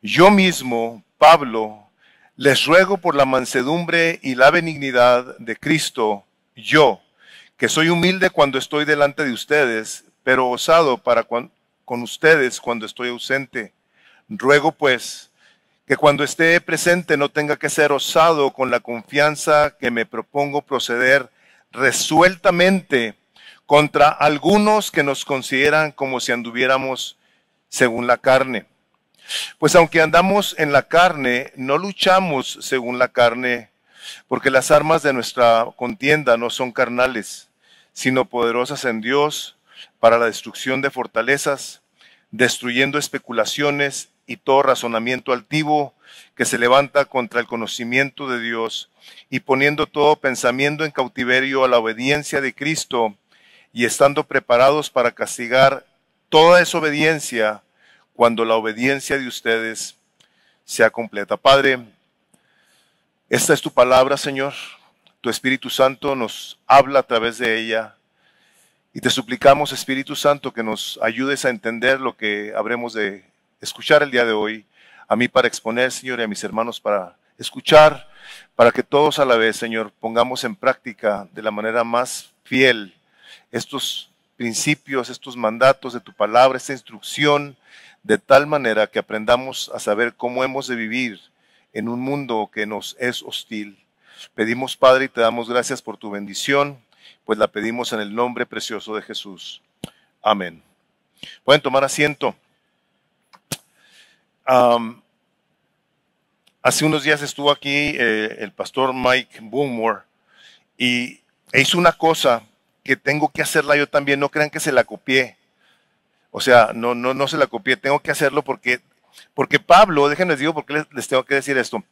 Yo mismo, Pablo, les ruego por la mansedumbre y la benignidad de Cristo, yo, que soy humilde cuando estoy delante de ustedes, pero osado con ustedes cuando estoy ausente. Ruego pues que cuando esté presente no tenga que ser osado con la confianza que me propongo proceder resueltamente contra algunos que nos consideran como si anduviéramos según la carne. Pues aunque andamos en la carne, no luchamos según la carne, porque las armas de nuestra contienda no son carnales, sino poderosas en Dios para la destrucción de fortalezas, destruyendo especulaciones y todo razonamiento altivo que se levanta contra el conocimiento de Dios, y poniendo todo pensamiento en cautiverio a la obediencia de Cristo, y estando preparados para castigar toda desobediencia cuando la obediencia de ustedes sea completa. Padre, esta es tu palabra, Señor. Tu Espíritu Santo nos habla a través de ella. Y te suplicamos, Espíritu Santo, que nos ayudes a entender lo que habremos de escuchar el día de hoy. A mí para exponer, Señor, y a mis hermanos para escuchar, para que todos a la vez, Señor, pongamos en práctica de la manera más fiel estos principios, estos mandatos de tu palabra, esta instrucción, de tal manera que aprendamos a saber cómo hemos de vivir en un mundo que nos es hostil. Pedimos, Padre, y te damos gracias por tu bendición, pues la pedimos en el nombre precioso de Jesús. Amén. Pueden tomar asiento. Hace unos días estuvo aquí el pastor Mike Boomore e hizo una cosa que tengo que hacerla yo también. No crean que se la copié. O sea, no se la copié. Tengo que hacerlo porque Pablo, déjenme les digo por qué les tengo que decir esto.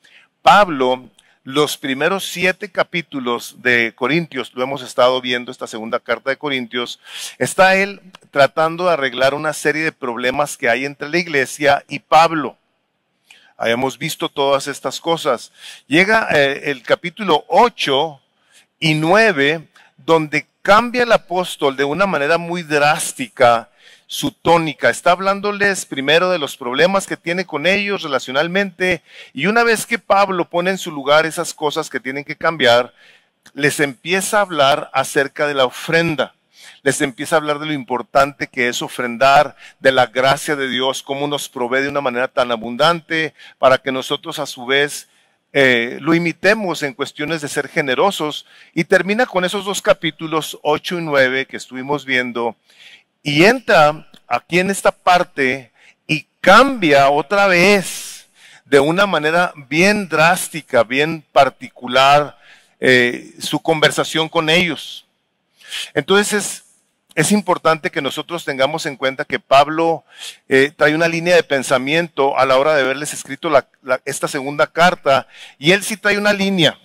Pablo, los primeros 7 capítulos de Corintios, lo hemos estado viendo, esta segunda carta de Corintios, está él tratando de arreglar una serie de problemas que hay entre la iglesia y Pablo. Habíamos visto todas estas cosas. Llega el capítulo 8 y 9, donde cambia el apóstol de una manera muy drástica su tónica. Está hablándoles primero de los problemas que tiene con ellos relacionalmente, y una vez que Pablo pone en su lugar esas cosas que tienen que cambiar, les empieza a hablar acerca de la ofrenda. Les empieza a hablar de lo importante que es ofrendar, de la gracia de Dios, cómo nos provee de una manera tan abundante para que nosotros a su vez lo imitemos en cuestiones de ser generosos. Y termina con esos 2 capítulos, 8 y 9, que estuvimos viendo, y entra aquí en esta parte y cambia otra vez de una manera bien drástica, bien particular, su conversación con ellos. Entonces es importante que nosotros tengamos en cuenta que Pablo trae una línea de pensamiento a la hora de haberles escrito esta segunda carta, y él sí trae una línea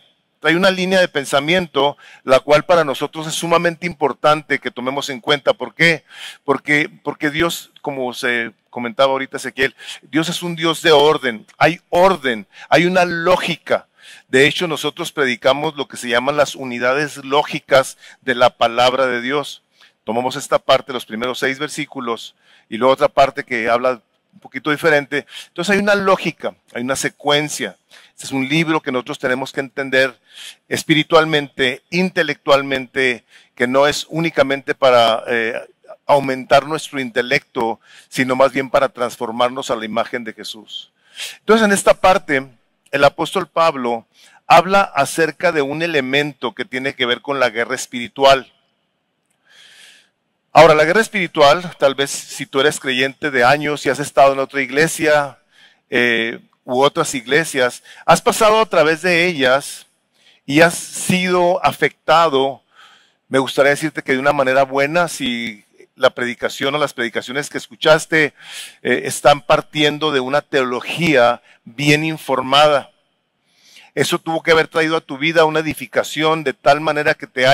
de pensamiento, la cual para nosotros es sumamente importante que tomemos en cuenta. ¿Por qué? Porque Dios, como se comentaba ahorita Ezequiel, Dios es un Dios de orden, hay una lógica. De hecho, nosotros predicamos lo que se llaman las unidades lógicas de la palabra de Dios. Tomamos esta parte, los primeros 6 versículos, y luego otra parte que habla un poquito diferente. Entonces hay una lógica, hay una secuencia. Este es un libro que nosotros tenemos que entender espiritualmente, intelectualmente, que no es únicamente para aumentar nuestro intelecto, sino más bien para transformarnos a la imagen de Jesús. Entonces en esta parte, el apóstol Pablo habla acerca de un elemento que tiene que ver con la guerra espiritual. Ahora, la guerra espiritual, tal vez si tú eres creyente de años y has estado en otra iglesia u otras iglesias, has pasado a través de ellas y has sido afectado. Me gustaría decirte que de una manera buena, si la predicación o las predicaciones que escuchaste están partiendo de una teología bien informada. Eso tuvo que haber traído a tu vida una edificación de tal manera que te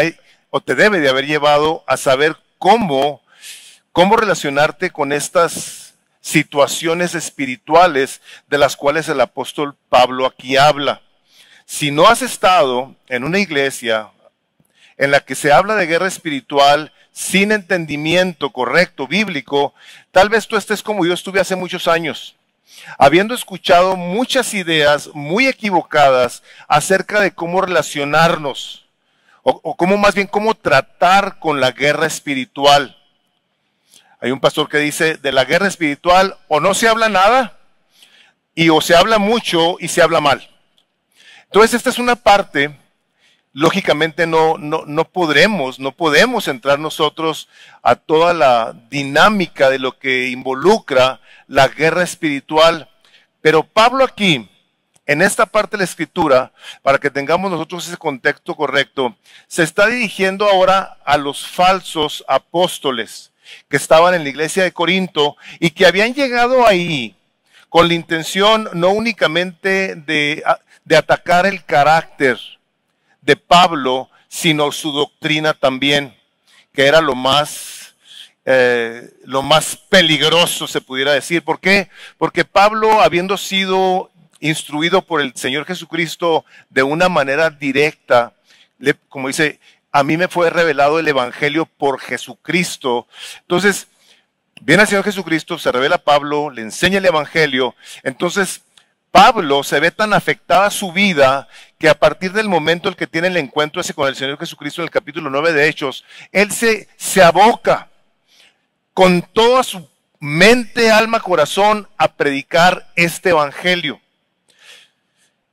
debe de haber llevado a saber cómo relacionarte con estas situaciones espirituales de las cuales el apóstol Pablo aquí habla. Si no has estado en una iglesia en la que se habla de guerra espiritual sin entendimiento correcto, bíblico, tal vez tú estés como yo estuve hace muchos años. habiendo escuchado muchas ideas muy equivocadas acerca de cómo relacionarnos, o cómo más bien cómo tratar con la guerra espiritual. Hay un pastor que dice, de la guerra espiritual o no se habla nada, o se habla mucho y se habla mal. Entonces esta es una parte, lógicamente no podemos entrar nosotros a toda la dinámica de lo que involucra la guerra espiritual. Pero Pablo aquí, en esta parte de la escritura, para que tengamos nosotros ese contexto correcto, se está dirigiendo ahora a los falsos apóstoles que estaban en la iglesia de Corinto y que habían llegado ahí con la intención no únicamente de atacar el carácter de Pablo, sino su doctrina también, que era lo más peligroso, se pudiera decir. ¿Por qué? Porque Pablo, habiendo sido instruido por el Señor Jesucristo de una manera directa, como dice, a mí me fue revelado el Evangelio por Jesucristo. Entonces, viene el Señor Jesucristo, se revela a Pablo, le enseña el Evangelio. Entonces, Pablo se ve tan afectada su vida que a partir del momento en que tiene el encuentro ese con el Señor Jesucristo en el capítulo 9 de Hechos, él se aboca con toda su mente, alma, corazón a predicar este Evangelio,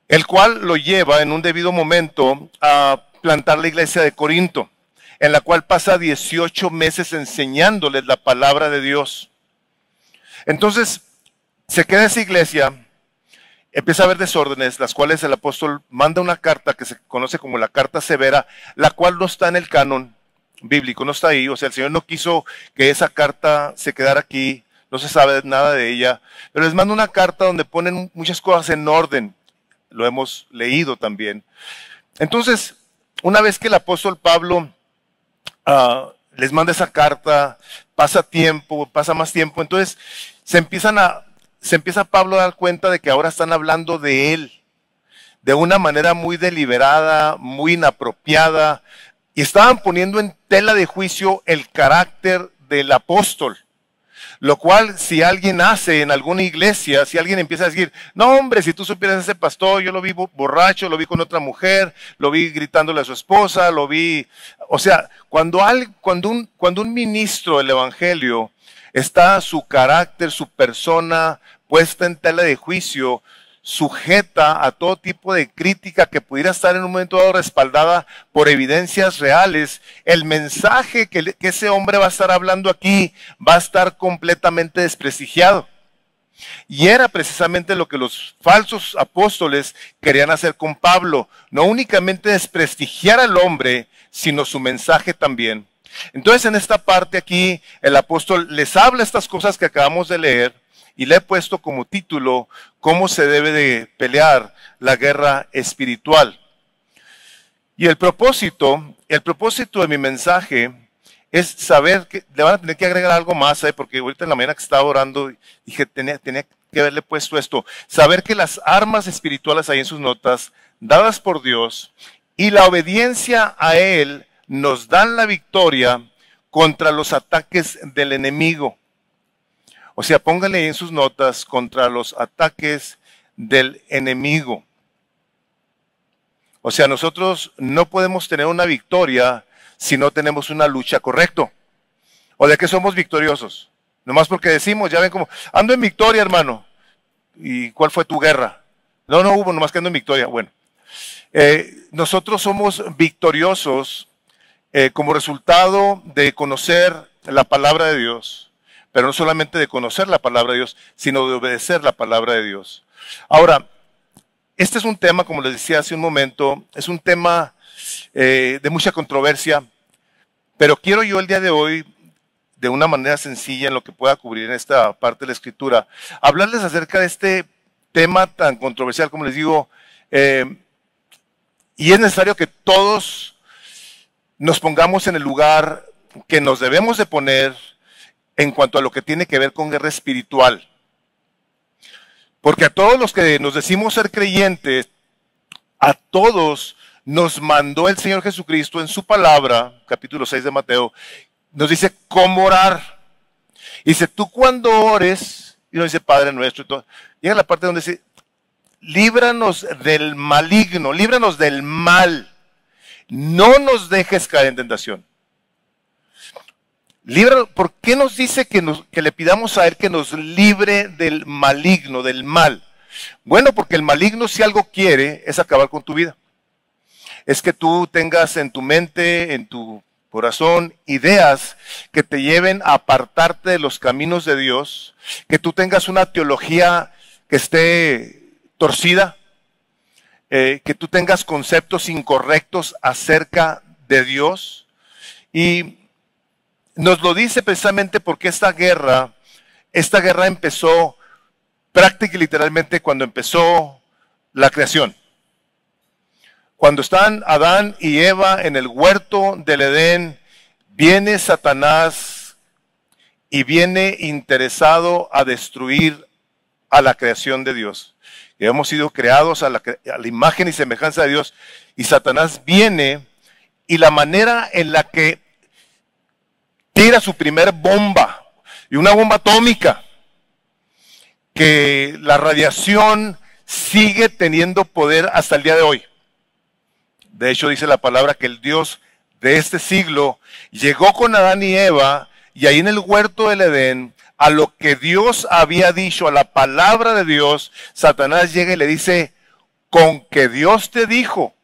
el cual lo lleva en un debido momento a plantar la iglesia de Corinto, en la cual pasa 18 meses enseñándoles la palabra de Dios. Entonces, se queda esa iglesia, empieza a haber desórdenes, las cuales el apóstol manda una carta que se conoce como la carta severa, la cual no está en el canon bíblico, no está ahí. O sea, el Señor no quiso que esa carta se quedara aquí, no se sabe nada de ella, pero les manda una carta donde ponen muchas cosas en orden, lo hemos leído también. Entonces, una vez que el apóstol Pablo les manda esa carta, pasa más tiempo, entonces se empieza Pablo a dar cuenta de que ahora están hablando de él, de una manera muy deliberada, muy inapropiada, y estaban poniendo en tela de juicio el carácter del apóstol. Lo cual, si alguien hace en alguna iglesia, si alguien empieza a decir, no hombre, si tú supieras ese pastor, yo lo vi borracho, lo vi con otra mujer, lo vi gritándole a su esposa, lo vi... O sea, cuando un ministro del evangelio está su carácter, su persona puesta en tela de juicio, sujeta a todo tipo de crítica que pudiera estar en un momento dado respaldada por evidencias reales, el mensaje que ese hombre va a estar hablando aquí va a estar completamente desprestigiado. Y era precisamente lo que los falsos apóstoles querían hacer con Pablo, no únicamente desprestigiar al hombre, sino su mensaje también. Entonces, en esta parte aquí, el apóstol les habla estas cosas que acabamos de leer, y le he puesto como título, cómo se debe de pelear la guerra espiritual. Y el propósito de mi mensaje es saber que le van a tener que agregar algo más, porque ahorita en la mañana que estaba orando, dije, tenía que haberle puesto esto. Saber que las armas espirituales ahí en sus notas, dadas por Dios, y la obediencia a Él, nos dan la victoria contra los ataques del enemigo. O sea, pónganle en sus notas, contra los ataques del enemigo. O sea, nosotros no podemos tener una victoria si no tenemos una lucha, ¿correcto? ¿O de qué somos victoriosos? Nomás porque decimos, ya ven como, ando en victoria, hermano. ¿Y cuál fue tu guerra? No hubo, nomás que ando en victoria. Bueno, nosotros somos victoriosos como resultado de conocer la palabra de Dios. Pero no solamente de conocer la palabra de Dios, sino de obedecer la palabra de Dios. Ahora, este es un tema, como les decía hace un momento, es un tema de mucha controversia, pero quiero yo el día de hoy, de una manera sencilla en lo que pueda cubrir en esta parte de la Escritura, hablarles acerca de este tema tan controversial, como les digo, y es necesario que todos nos pongamos en el lugar que nos debemos de poner en cuanto a lo que tiene que ver con guerra espiritual. Porque a todos los que nos decimos ser creyentes, a todos nos mandó el Señor Jesucristo en su palabra, capítulo 6 de Mateo, nos dice cómo orar. Dice, tú cuando ores, Y uno dice Padre Nuestro y todo. Llega la parte donde dice, líbranos del maligno, líbranos del mal. No nos dejes caer en tentación. Líbranos. ¿Por qué nos dice que le pidamos a Él que nos libre del maligno, del mal? Bueno, porque el maligno, si algo quiere, es acabar con tu vida. Es que tú tengas en tu mente, en tu corazón, ideas que te lleven a apartarte de los caminos de Dios, que tú tengas una teología que esté torcida, que tú tengas conceptos incorrectos acerca de Dios. Y nos lo dice precisamente porque esta guerra empezó prácticamente y literalmente cuando empezó la creación. Cuando están Adán y Eva en el huerto del Edén, viene Satanás y viene interesado a destruir a la creación de Dios. Y hemos sido creados a la imagen y semejanza de Dios. Y Satanás viene y la manera en la que tira su primer bomba, y una bomba atómica, que la radiación sigue teniendo poder hasta el día de hoy. De hecho, dice la palabra que el Dios de este siglo llegó con Adán y Eva, y ahí en el huerto del Edén, a lo que Dios había dicho, a la palabra de Dios, Satanás llega y le dice, con que Dios te dijo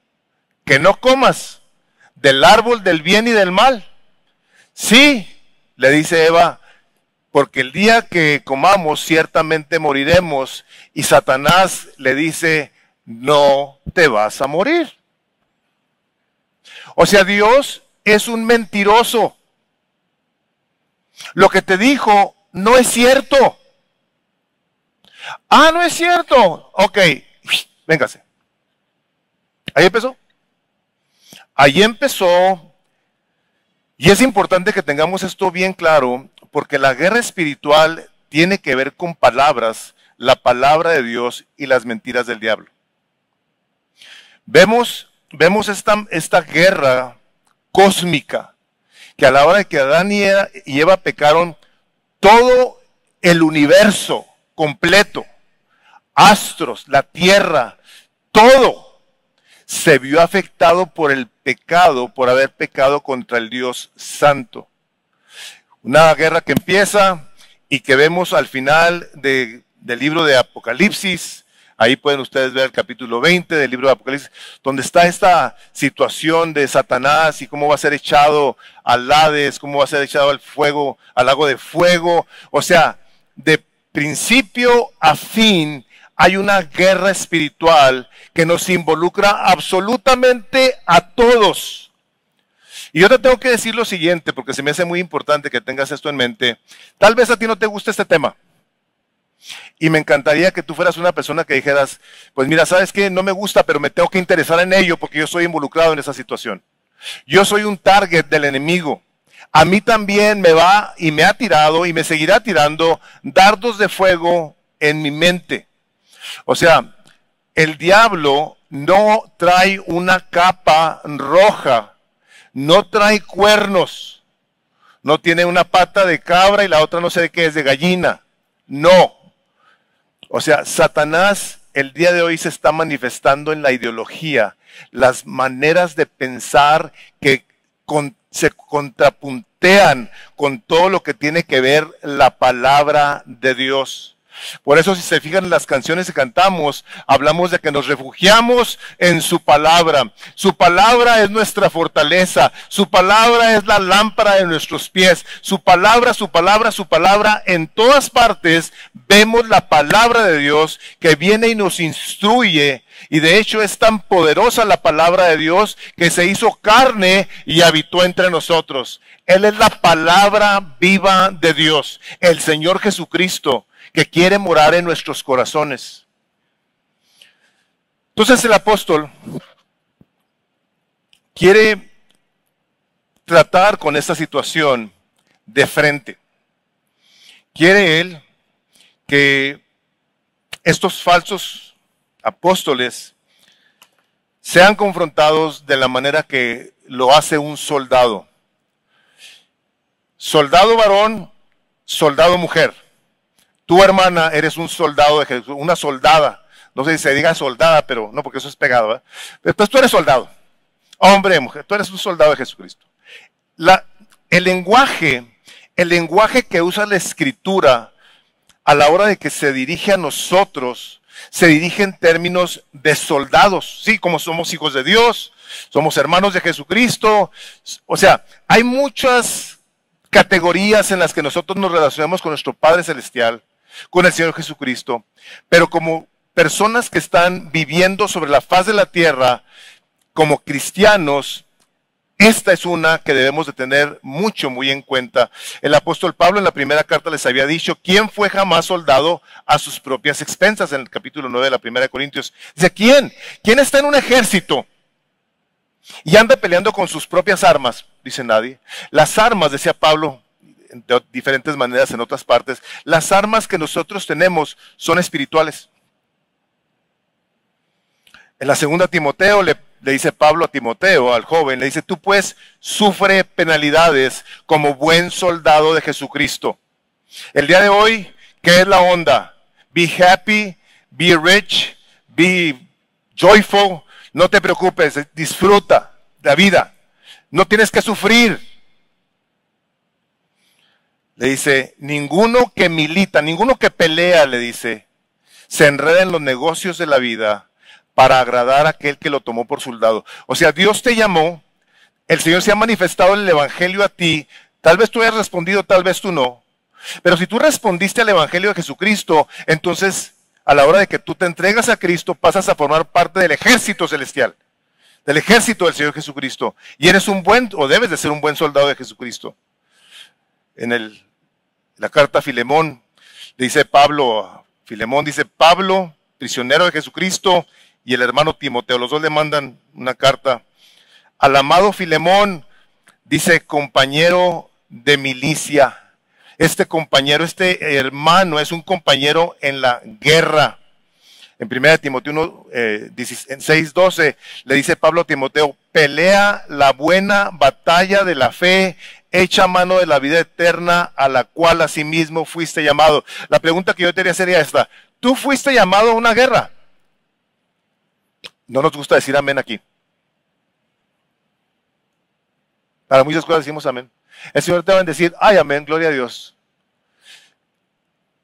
que no comas del árbol del bien y del mal. Sí, le dice Eva, porque el día que comamos ciertamente moriremos. Y Satanás le dice, no te vas a morir. O sea, Dios es un mentiroso. Lo que te dijo no es cierto. Ah, no es cierto. Ok, véngase. Ahí empezó. Ahí empezó. Y es importante que tengamos esto bien claro, porque la guerra espiritual tiene que ver con palabras, la palabra de Dios y las mentiras del diablo. Vemos esta guerra cósmica, que a la hora de que Adán y Eva pecaron, todo el universo completo, astros, la tierra, todo se vio afectado por el pecado, por haber pecado contra el Dios Santo. Una guerra que empieza y que vemos al final del libro de Apocalipsis. Ahí pueden ustedes ver el capítulo 20 del libro de Apocalipsis, donde está esta situación de Satanás y cómo va a ser echado al Hades, cómo va a ser echado al fuego, al lago de fuego. O sea, de principio a fin hay una guerra espiritual que nos involucra absolutamente a todos. Y yo te tengo que decir lo siguiente, porque se me hace muy importante que tengas esto en mente. Tal vez a ti no te guste este tema. Y me encantaría que tú fueras una persona que dijeras, pues mira, ¿sabes qué? No me gusta, pero me tengo que interesar en ello porque yo estoy involucrado en esa situación. Yo soy un target del enemigo. A mí también me va y me ha tirado y me seguirá tirando dardos de fuego en mi mente. O sea, el diablo no trae una capa roja, no trae cuernos, no tiene una pata de cabra y la otra no sé de qué es, de gallina. No. O sea, Satanás el día de hoy se está manifestando en la ideología, las maneras de pensar que se contrapuntean con todo lo que tiene que ver la palabra de Dios. Por eso, si se fijan en las canciones que cantamos, hablamos de que nos refugiamos en su palabra. Su palabra es nuestra fortaleza. Su palabra es la lámpara de nuestros pies. Su palabra, su palabra, su palabra. En todas partes vemos la palabra de Dios que viene y nos instruye. Y de hecho es tan poderosa la palabra de Dios que se hizo carne y habitó entre nosotros. Él es la palabra viva de Dios, el Señor Jesucristo, que quiere morar en nuestros corazones. Entonces el apóstol quiere tratar con esta situación de frente. Quiere él que estos falsos apóstoles sean confrontados de la manera que lo hace un soldado. Soldado varón, soldado mujer. Tu hermana eres un soldado de Jesús, una soldada. No sé si se diga soldada, pero no, porque eso es pegado, ¿eh? Entonces tú eres soldado. Hombre, mujer, tú eres un soldado de Jesucristo. El lenguaje que usa la Escritura a la hora de que se dirige a nosotros, se dirige en términos de soldados. Sí, como somos hijos de Dios, somos hermanos de Jesucristo. O sea, hay muchas categorías en las que nosotros nos relacionamos con nuestro Padre Celestial, con el Señor Jesucristo, pero como personas que están viviendo sobre la faz de la tierra, como cristianos, esta es una que debemos de tener muy en cuenta. El apóstol Pablo en la primera carta les había dicho, ¿quién fue jamás soldado a sus propias expensas? En el capítulo 9 de la primera de Corintios. Dice, ¿quién? ¿Quién está en un ejército y anda peleando con sus propias armas? Dice nadie. Las armas, decía Pablo, de diferentes maneras en otras partes, las armas que nosotros tenemos son espirituales. En la segunda Timoteo le dice Pablo a Timoteo, al joven, le dice, tú pues sufre penalidades como buen soldado de Jesucristo. El día de hoy, ¿qué es la onda? Be happy, be rich, be joyful. No te preocupes, disfruta la vida. No tienes que sufrir. Le dice, ninguno que milita, ninguno que pelea, le dice, se enreda en los negocios de la vida para agradar a aquel que lo tomó por soldado. O sea, Dios te llamó, el Señor se ha manifestado en el Evangelio a ti, tal vez tú hayas respondido, tal vez tú no. Pero si tú respondiste al Evangelio de Jesucristo, entonces a la hora de que tú te entregas a Cristo, pasas a formar parte del ejército celestial, del ejército del Señor Jesucristo. Y eres un buen, o debes de ser un buen soldado de Jesucristo. En la carta a Filemón, le dice Pablo, Filemón dice, Pablo, prisionero de Jesucristo, y el hermano Timoteo, los dos le mandan una carta. Al amado Filemón, dice, compañero de milicia. Este compañero, este hermano, es un compañero en la guerra. En 1 Timoteo 6:12, le dice Pablo a Timoteo, pelea la buena batalla de la fe, echa mano de la vida eterna, a la cual asimismo fuiste llamado. La pregunta que yo te haría sería esta, ¿tú fuiste llamado a una guerra? No nos gusta decir amén aquí. Para muchas cosas decimos amén. El Señor te va a decir, ay, amén, gloria a Dios.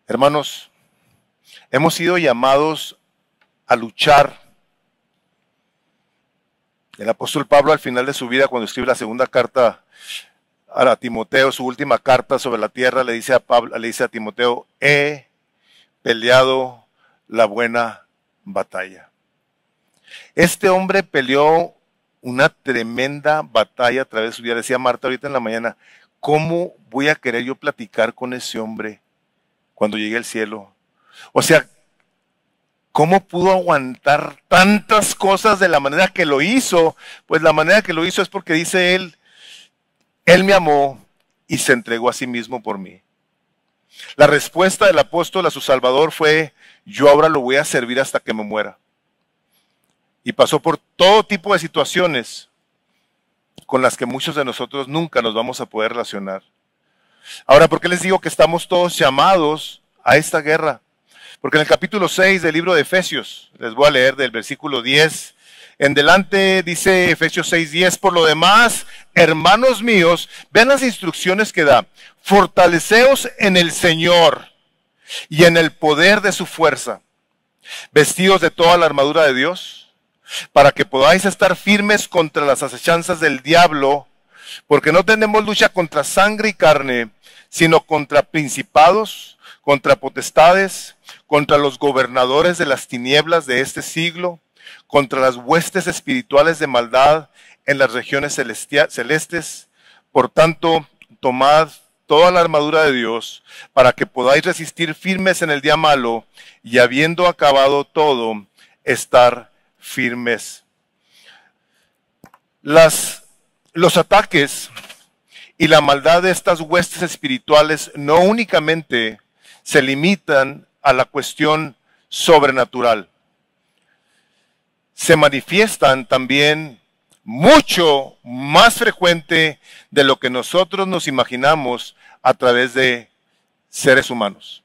Hermanos, hemos sido llamados a luchar. El apóstol Pablo al final de su vida, cuando escribe la segunda carta a Timoteo, su última carta sobre la tierra, le dice a Timoteo, he peleado la buena batalla. Este hombre peleó una tremenda batalla a través de su vida. Decía Marta ahorita en la mañana, ¿cómo voy a querer yo platicar con ese hombre cuando llegue al cielo? O sea, ¿cómo pudo aguantar tantas cosas de la manera que lo hizo? Pues la manera que lo hizo es porque dice él me amó y se entregó a sí mismo por mí. La respuesta del apóstol a su Salvador fue, yo ahora lo voy a servir hasta que me muera. Y pasó por todo tipo de situaciones con las que muchos de nosotros nunca nos vamos a poder relacionar. Ahora, ¿por qué les digo que estamos todos llamados a esta guerra? Porque en el capítulo 6 del libro de Efesios, les voy a leer del versículo 10 en delante, dice Efesios 6:10, por lo demás, hermanos míos, vean las instrucciones que da. Fortaleceos en el Señor y en el poder de su fuerza, vestidos de toda la armadura de Dios, para que podáis estar firmes contra las acechanzas del diablo, porque no tenemos lucha contra sangre y carne, sino contra principados, contra potestades, contra los gobernadores de las tinieblas de este siglo, contra las huestes espirituales de maldad en las regiones celestes. Por tanto, tomad toda la armadura de Dios, para que podáis resistir firmes en el día malo, y habiendo acabado todo, estar firmes. Los ataques y la maldad de estas huestes espirituales no únicamente se limitan a la cuestión sobrenatural. Se manifiestan también mucho más frecuente de lo que nosotros nos imaginamos a través de seres humanos.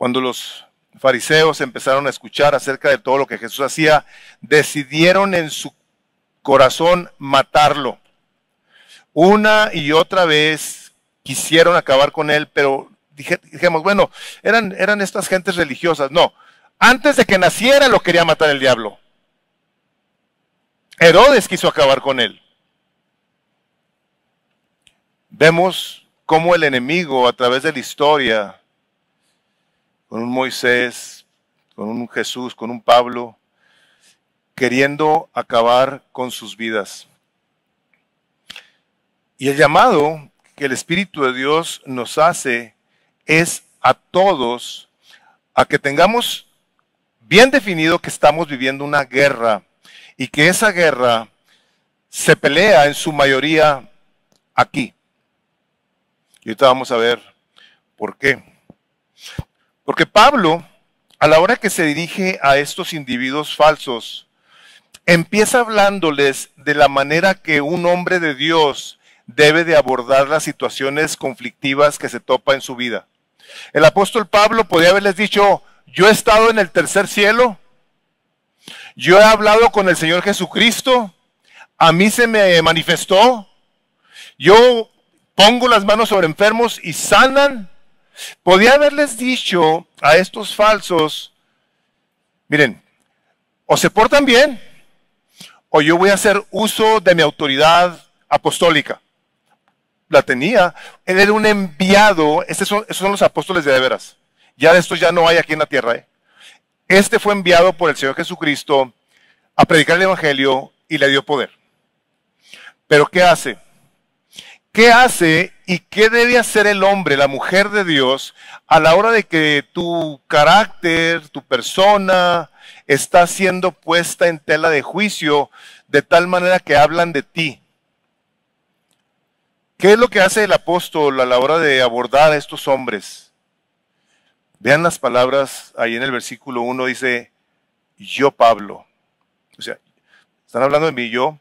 Cuando los fariseos empezaron a escuchar acerca de todo lo que Jesús hacía, decidieron en su corazón matarlo. Una y otra vez quisieron acabar con él, pero dijimos, bueno, eran estas gentes religiosas. No, antes de que naciera lo quería matar el diablo. Herodes quiso acabar con él. Vemos cómo el enemigo a través de la historia, con un Moisés, con un Jesús, con un Pablo, queriendo acabar con sus vidas. Y el llamado que el Espíritu de Dios nos hace es a todos a que tengamos bien definido que estamos viviendo una guerra y que esa guerra se pelea en su mayoría aquí. Y ahorita vamos a ver por qué. Porque Pablo, a la hora que se dirige a estos individuos falsos, empieza hablándoles de la manera que un hombre de Dios debe de abordar las situaciones conflictivas que se topa en su vida. El apóstol Pablo podía haberles dicho, yo he estado en el tercer cielo, yo he hablado con el Señor Jesucristo, a mí se me manifestó, yo pongo las manos sobre enfermos y sanan. Podía haberles dicho a estos falsos, miren, o se portan bien, o yo voy a hacer uso de mi autoridad apostólica. La tenía, él era un enviado, esos son los apóstoles de veras. Ya de estos ya no hay aquí en la tierra. Este fue enviado por el Señor Jesucristo a predicar el Evangelio y le dio poder. Pero ¿qué hace? ¿Qué hace y qué debe hacer el hombre, la mujer de Dios, a la hora de que tu carácter, tu persona, está siendo puesta en tela de juicio de tal manera que hablan de ti? ¿Qué es lo que hace el apóstol a la hora de abordar a estos hombres? Vean las palabras ahí en el versículo 1, dice, yo Pablo. O sea, están hablando de mí, yo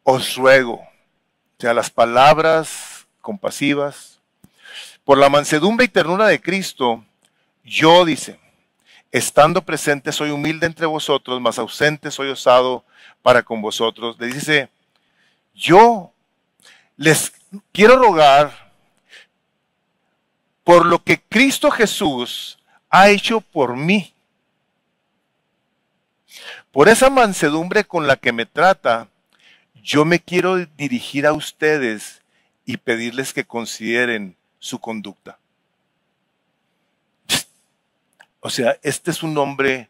os ruego. O sea, las palabras compasivas, por la mansedumbre y ternura de Cristo, yo, dice, estando presente soy humilde entre vosotros, mas ausente soy osado para con vosotros. Le dice, yo les quiero rogar por lo que Cristo Jesús ha hecho por mí. Por esa mansedumbre con la que me trata, yo me quiero dirigir a ustedes y pedirles que consideren su conducta. O sea, este es un hombre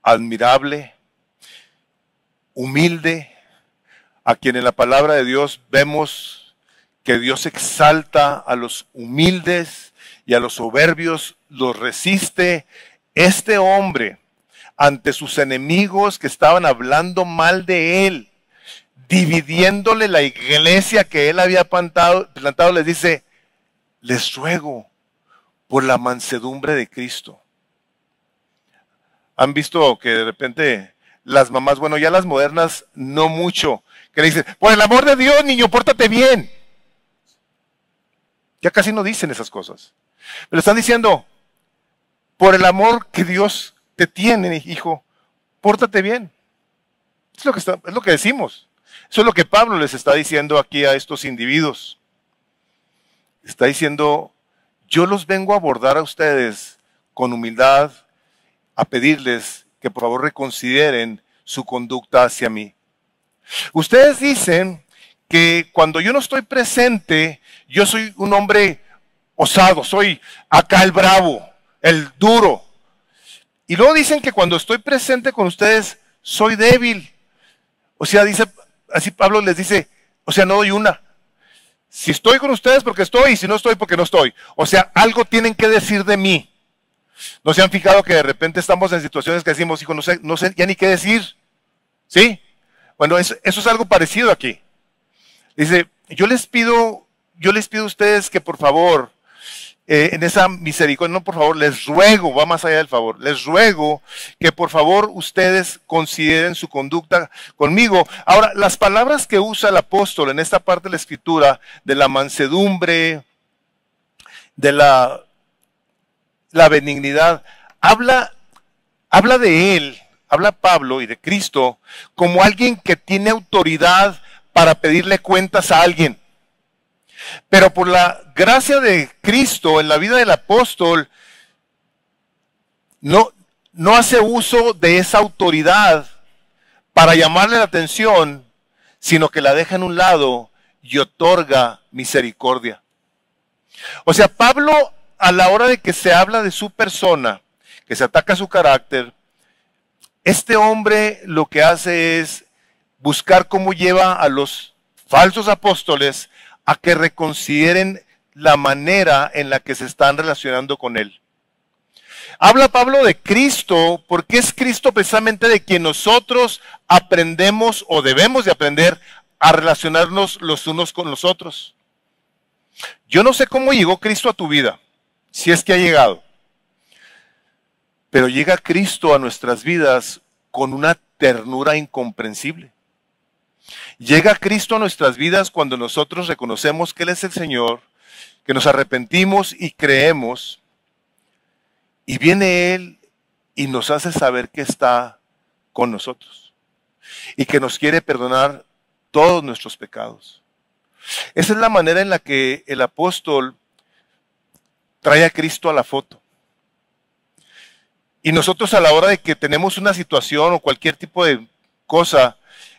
admirable, humilde, a quien en la palabra de Dios vemos que Dios exalta a los humildes y a los soberbios, los resiste. Este hombre, ante sus enemigos que estaban hablando mal de él, dividiéndole la iglesia que él había plantado, les dice, les ruego por la mansedumbre de Cristo. ¿Han visto que de repente las mamás, bueno, ya las modernas no mucho, que le dicen, por el amor de Dios, niño, pórtate bien? Ya casi no dicen esas cosas. Pero están diciendo, por el amor que Dios te tiene, hijo, pórtate bien. Es lo que decimos. Eso es lo que Pablo les está diciendo aquí a estos individuos. Está diciendo, yo los vengo a abordar a ustedes con humildad, a pedirles que por favor reconsideren su conducta hacia mí. Ustedes dicen que cuando yo no estoy presente, yo soy un hombre osado, soy acá el bravo, el duro. Y luego dicen que cuando estoy presente con ustedes, soy débil. O sea, dice, así Pablo les dice, o sea, no doy una. Si estoy con ustedes porque estoy, y si no estoy porque no estoy. O sea, algo tienen que decir de mí. ¿No se han fijado que de repente estamos en situaciones que decimos, hijo, no sé ya ni qué decir? ¿Sí? Bueno, eso es algo parecido aquí. Dice, yo les pido a ustedes que por favor, en esa misericordia, no por favor, les ruego, va más allá del favor, les ruego que por favor ustedes consideren su conducta conmigo. Ahora, las palabras que usa el apóstol en esta parte de la escritura, de la mansedumbre, de la la benignidad. Habla de Él, habla Pablo y de Cristo como alguien que tiene autoridad para pedirle cuentas a alguien. Pero por la gracia de Cristo en la vida del apóstol, no hace uso de esa autoridad para llamarle la atención, sino que la deja en un lado y otorga misericordia. O sea, Pablo, a la hora de que se habla de su persona, que se ataca su carácter, este hombre lo que hace es buscar cómo lleva a los falsos apóstoles a que reconsideren la manera en la que se están relacionando con él. Habla Pablo de Cristo porque es Cristo precisamente de quien nosotros aprendemos o debemos de aprender a relacionarnos los unos con los otros. Yo no sé cómo llegó Cristo a tu vida, si es que ha llegado, pero llega Cristo a nuestras vidas con una ternura incomprensible. Llega Cristo a nuestras vidas cuando nosotros reconocemos que Él es el Señor, que nos arrepentimos y creemos, y viene Él y nos hace saber que está con nosotros y que nos quiere perdonar todos nuestros pecados. Esa es la manera en la que el apóstol trae a Cristo a la foto. Y nosotros, a la hora de que tenemos una situación o cualquier tipo de cosa,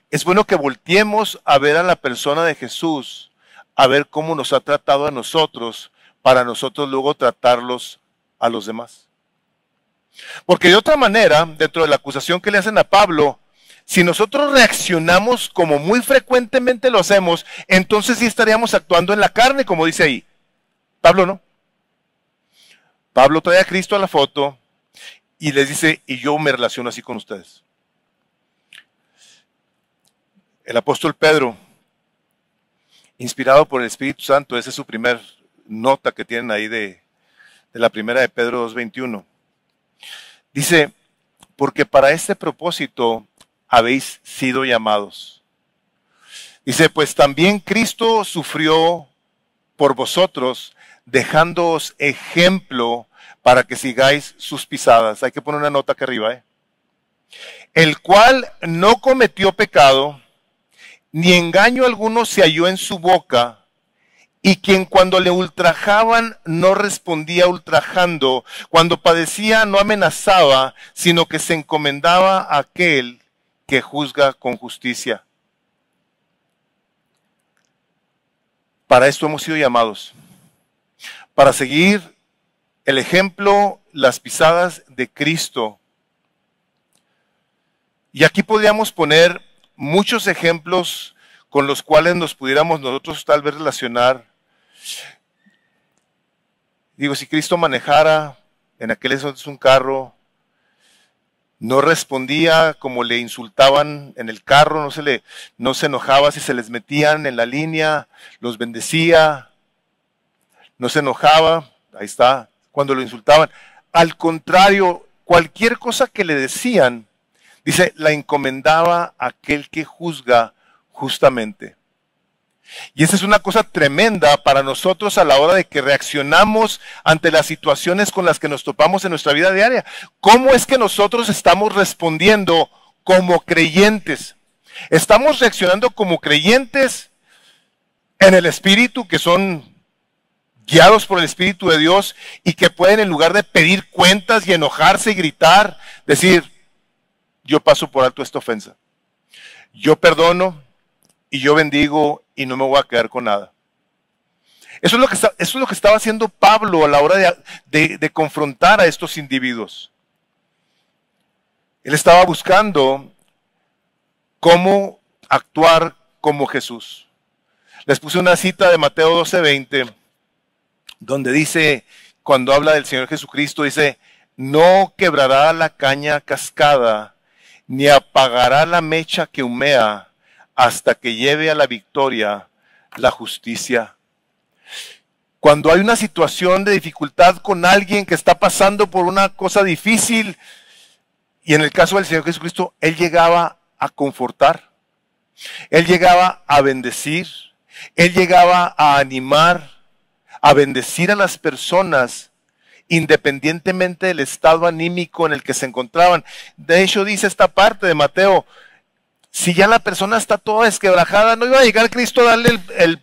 es bueno que volteemos a ver a la persona de Jesús, a ver cómo nos ha tratado a nosotros, para nosotros luego tratarlos a los demás. Porque de otra manera, dentro de la acusación que le hacen a Pablo, si nosotros reaccionamos como muy frecuentemente lo hacemos, entonces sí estaríamos actuando en la carne, como dice ahí. Pablo no. Pablo trae a Cristo a la foto y les dice, y yo me relaciono así con ustedes. El apóstol Pedro, inspirado por el Espíritu Santo, esa es su primer nota que tienen ahí de la primera de Pedro 2:21. Dice, porque para este propósito habéis sido llamados. Dice, pues también Cristo sufrió por vosotros, dejándoos ejemplo para que sigáis sus pisadas. Hay que poner una nota acá arriba, el cual no cometió pecado, ni engaño alguno se halló en su boca, y quien cuando le ultrajaban no respondía ultrajando, cuando padecía no amenazaba, sino que se encomendaba a aquel que juzga con justicia. Para esto hemos sido llamados, para seguir el ejemplo, las pisadas de Cristo. Y aquí podríamos poner muchos ejemplos con los cuales nos pudiéramos nosotros tal vez relacionar. Digo, si Cristo manejara en aquel entonces un carro, no respondía como le insultaban en el carro, no se enojaba si se les metían en la línea, los bendecía, no se enojaba, ahí está, cuando lo insultaban. Al contrario, cualquier cosa que le decían, dice, la encomendaba a aquel que juzga justamente. Y esa es una cosa tremenda para nosotros a la hora de que reaccionamos ante las situaciones con las que nos topamos en nuestra vida diaria. ¿Cómo es que nosotros estamos respondiendo como creyentes? ¿Estamos reaccionando como creyentes en el Espíritu, que son guiados por el Espíritu de Dios y que pueden, en lugar de pedir cuentas y enojarse y gritar, decir, yo paso por alto esta ofensa, yo perdono y yo bendigo y no me voy a quedar con nada? Eso es lo que estaba haciendo Pablo a la hora de confrontar a estos individuos. Él estaba buscando cómo actuar como Jesús. Les puse una cita de Mateo 12:20, donde dice, cuando habla del Señor Jesucristo, dice, no quebrará la caña cascada, ni apagará la mecha que humea, hasta que lleve a la victoria la justicia. Cuando hay una situación de dificultad con alguien que está pasando por una cosa difícil, y en el caso del Señor Jesucristo, Él llegaba a confortar, Él llegaba a bendecir, Él llegaba a animar, a bendecir a las personas independientemente del estado anímico en el que se encontraban. De hecho, dice esta parte de Mateo, si ya la persona está toda desquebrajada, no iba a llegar Cristo a darle el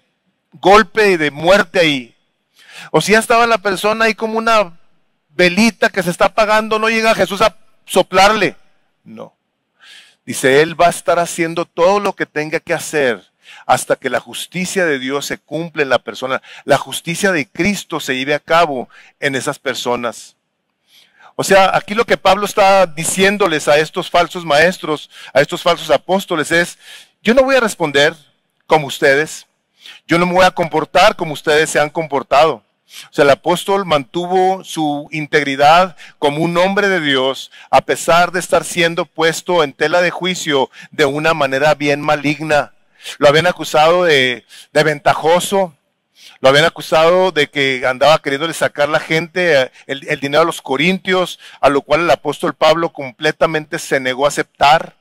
golpe de muerte ahí. O si ya estaba la persona ahí como una velita que se está apagando, no llega Jesús a soplarle. No. Dice, Él va a estar haciendo todo lo que tenga que hacer hasta que la justicia de Dios se cumple en la persona. La justicia de Cristo se lleve a cabo en esas personas. O sea, aquí lo que Pablo está diciéndoles a estos falsos maestros, a estos falsos apóstoles es, yo no voy a responder como ustedes, yo no me voy a comportar como ustedes se han comportado. O sea, el apóstol mantuvo su integridad como un hombre de Dios, a pesar de estar siendo puesto en tela de juicio de una manera bien maligna. Lo habían acusado de ventajoso, lo habían acusado de que andaba queriéndole sacar la gente el dinero a los corintios, a lo cual el apóstol Pablo completamente se negó a aceptar.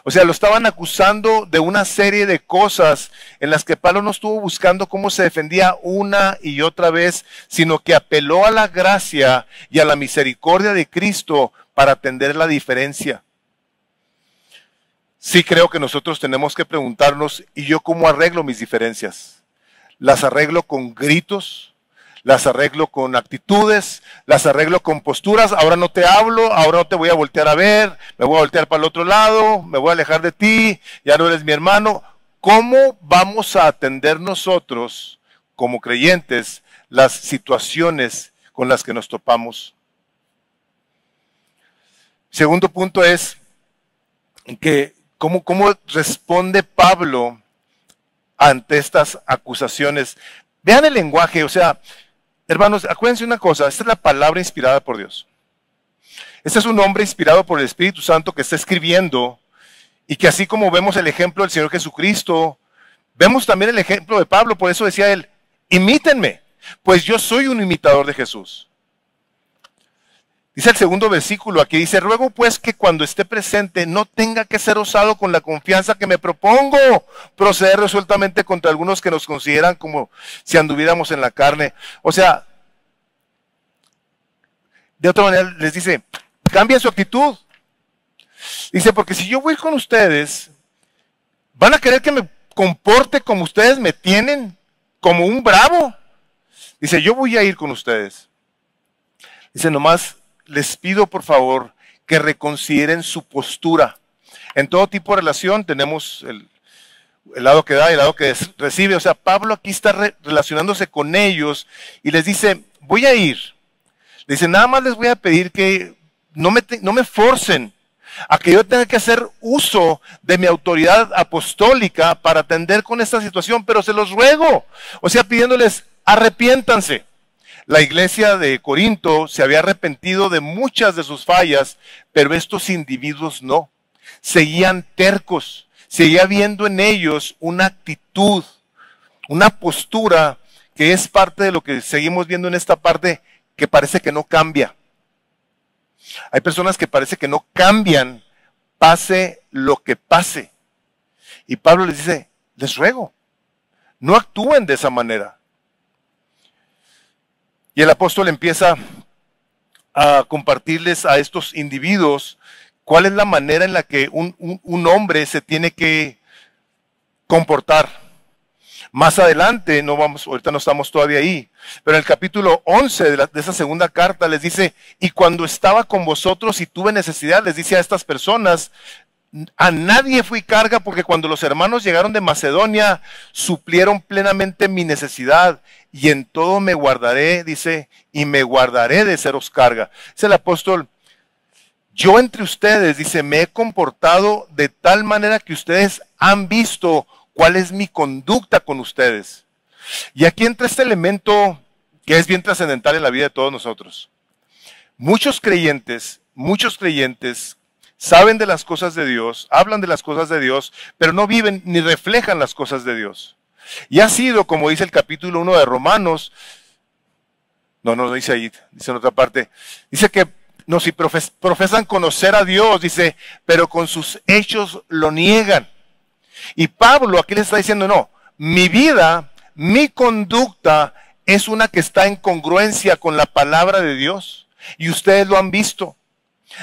O sea, lo estaban acusando de una serie de cosas en las que Pablo no estuvo buscando cómo se defendía una y otra vez, sino que apeló a la gracia y a la misericordia de Cristo para atender la diferencia. Sí creo que nosotros tenemos que preguntarnos, ¿y yo cómo arreglo mis diferencias? ¿Las arreglo con gritos? ¿Las arreglo con actitudes? ¿Las arreglo con posturas? Ahora no te hablo, ahora no te voy a voltear a ver, me voy a voltear para el otro lado, me voy a alejar de ti, ya no eres mi hermano. ¿Cómo vamos a atender nosotros, como creyentes, las situaciones con las que nos topamos? Segundo punto es que ¿cómo responde Pablo ante estas acusaciones? Vean el lenguaje, o sea, hermanos, acuérdense una cosa, esta es la palabra inspirada por Dios. Este es un hombre inspirado por el Espíritu Santo que está escribiendo y que así como vemos el ejemplo del Señor Jesucristo, vemos también el ejemplo de Pablo, por eso decía él, imítenme, pues yo soy un imitador de Jesús. Dice el segundo versículo, aquí dice, ruego pues que cuando esté presente no tenga que ser osado con la confianza que me propongo proceder resueltamente contra algunos que nos consideran como si anduviéramos en la carne. O sea, de otra manera les dice, cambien su actitud. Dice, porque si yo voy con ustedes, van a querer que me comporte como ustedes me tienen, como un bravo. Dice, yo voy a ir con ustedes. Dice, nomás les pido por favor que reconsideren su postura. En todo tipo de relación tenemos el lado que da y el lado que recibe. O sea, Pablo aquí está relacionándose con ellos y les dice, voy a ir. Le dice, nada más les voy a pedir que no me forcen a que yo tenga que hacer uso de mi autoridad apostólica para atender con esta situación, pero se los ruego. O sea, pidiéndoles, arrepiéntanse. La iglesia de Corinto se había arrepentido de muchas de sus fallas, pero estos individuos no. Seguían tercos, seguía viendo en ellos una actitud, una postura que es parte de lo que seguimos viendo en esta parte que parece que no cambia. Hay personas que parece que no cambian, pase lo que pase. Y Pablo les dice, les ruego, no actúen de esa manera. Y el apóstol empieza a compartirles a estos individuos cuál es la manera en la que un hombre se tiene que comportar. Más adelante, ahorita no estamos todavía ahí, pero en el capítulo 11 de esa segunda carta les dice, y cuando estaba con vosotros y tuve necesidad, les dice a estas personas, a nadie fui carga porque cuando los hermanos llegaron de Macedonia, suplieron plenamente mi necesidad y en todo me guardaré, dice, y me guardaré de seros carga. Dice el apóstol, yo entre ustedes, dice, me he comportado de tal manera que ustedes han visto cuál es mi conducta con ustedes. Y aquí entra este elemento que es bien trascendental en la vida de todos nosotros. Muchos creyentes saben de las cosas de Dios, hablan de las cosas de Dios, pero no viven ni reflejan las cosas de Dios. Y ha sido, como dice el capítulo 1 de Romanos, no dice ahí, dice en otra parte, dice que no, si profesan conocer a Dios, dice, pero con sus hechos lo niegan. Y Pablo aquí les está diciendo, no, mi vida, mi conducta es una que está en congruencia con la palabra de Dios. Y ustedes lo han visto.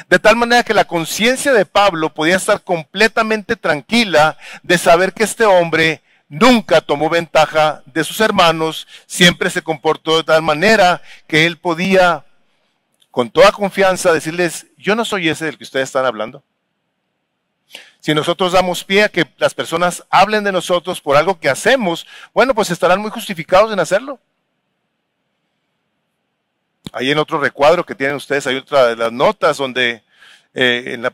De tal manera que la conciencia de Pablo podía estar completamente tranquila de saber que este hombre nunca tomó ventaja de sus hermanos, siempre se comportó de tal manera que él podía con toda confianza decirles, yo no soy ese del que ustedes están hablando. Si nosotros damos pie a que las personas hablen de nosotros por algo que hacemos, bueno, pues estarán muy justificados en hacerlo. Ahí en otro recuadro que tienen ustedes, hay otra de las notas donde en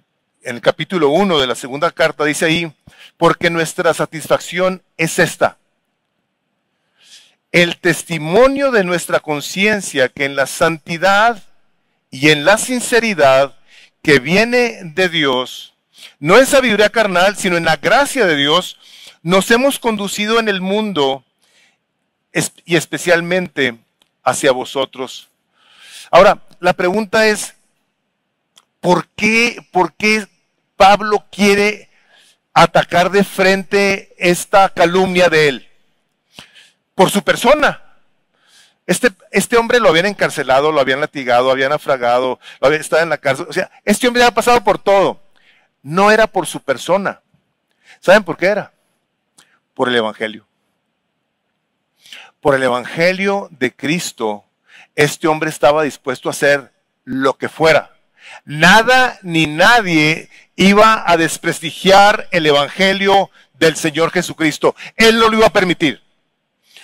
el capítulo 1 de la segunda carta dice ahí, porque nuestra satisfacción es esta. El testimonio de nuestra conciencia que en la santidad y en la sinceridad que viene de Dios, no en sabiduría carnal, sino en la gracia de Dios, nos hemos conducido en el mundo y especialmente hacia vosotros. Ahora, la pregunta es, ¿por qué Pablo quiere atacar de frente esta calumnia de él? Por su persona. Este hombre lo habían encarcelado, lo habían latigado, habían naufragado, estaba en la cárcel. O sea, este hombre había pasado por todo. No era por su persona. ¿Saben por qué era? Por el Evangelio. Por el Evangelio de Cristo, este hombre estaba dispuesto a hacer lo que fuera. Nada ni nadie iba a desprestigiar el Evangelio del Señor Jesucristo. Él no lo iba a permitir.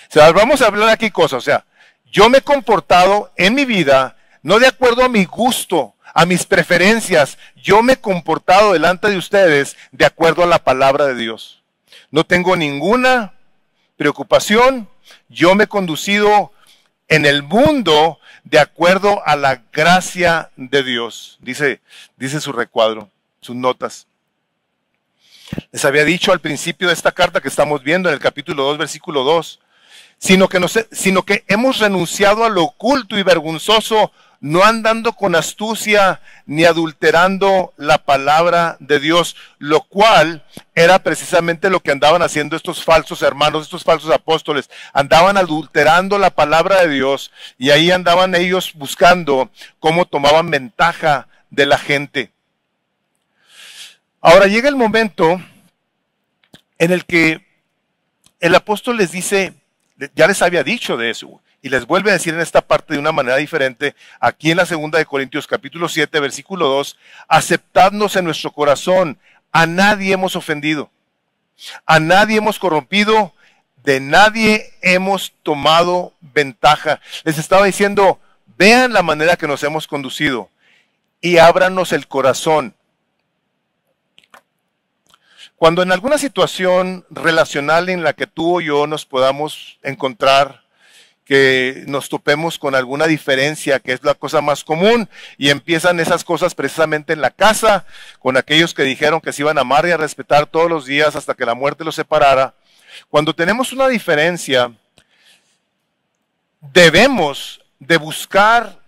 O sea, vamos a hablar aquí cosas. O sea, yo me he comportado en mi vida, no de acuerdo a mi gusto, a mis preferencias. Yo me he comportado delante de ustedes de acuerdo a la palabra de Dios. No tengo ninguna preocupación. Yo me he conducido en el mundo de acuerdo a la gracia de Dios. Dice su recuadro, sus notas. Les había dicho al principio de esta carta que estamos viendo en el capítulo 2, versículo 2, sino que hemos renunciado a lo oculto y vergonzoso, no andando con astucia ni adulterando la palabra de Dios, lo cual era precisamente lo que andaban haciendo estos falsos hermanos, estos falsos apóstoles. Andaban adulterando la palabra de Dios y ahí andaban ellos buscando cómo tomaban ventaja de la gente. Ahora llega el momento en el que el apóstol les dice, ya les había dicho de eso, y les vuelve a decir en esta parte de una manera diferente, aquí en la segunda de Corintios capítulo 7, versículo 2, aceptadnos en nuestro corazón, a nadie hemos ofendido, a nadie hemos corrompido, de nadie hemos tomado ventaja. Les estaba diciendo, vean la manera que nos hemos conducido y ábranos el corazón. Cuando en alguna situación relacional en la que tú o yo nos podamos encontrar, que nos topemos con alguna diferencia, que es la cosa más común, y empiezan esas cosas precisamente en la casa, con aquellos que dijeron que se iban a amar y a respetar todos los días hasta que la muerte los separara. Cuando tenemos una diferencia, debemos de buscar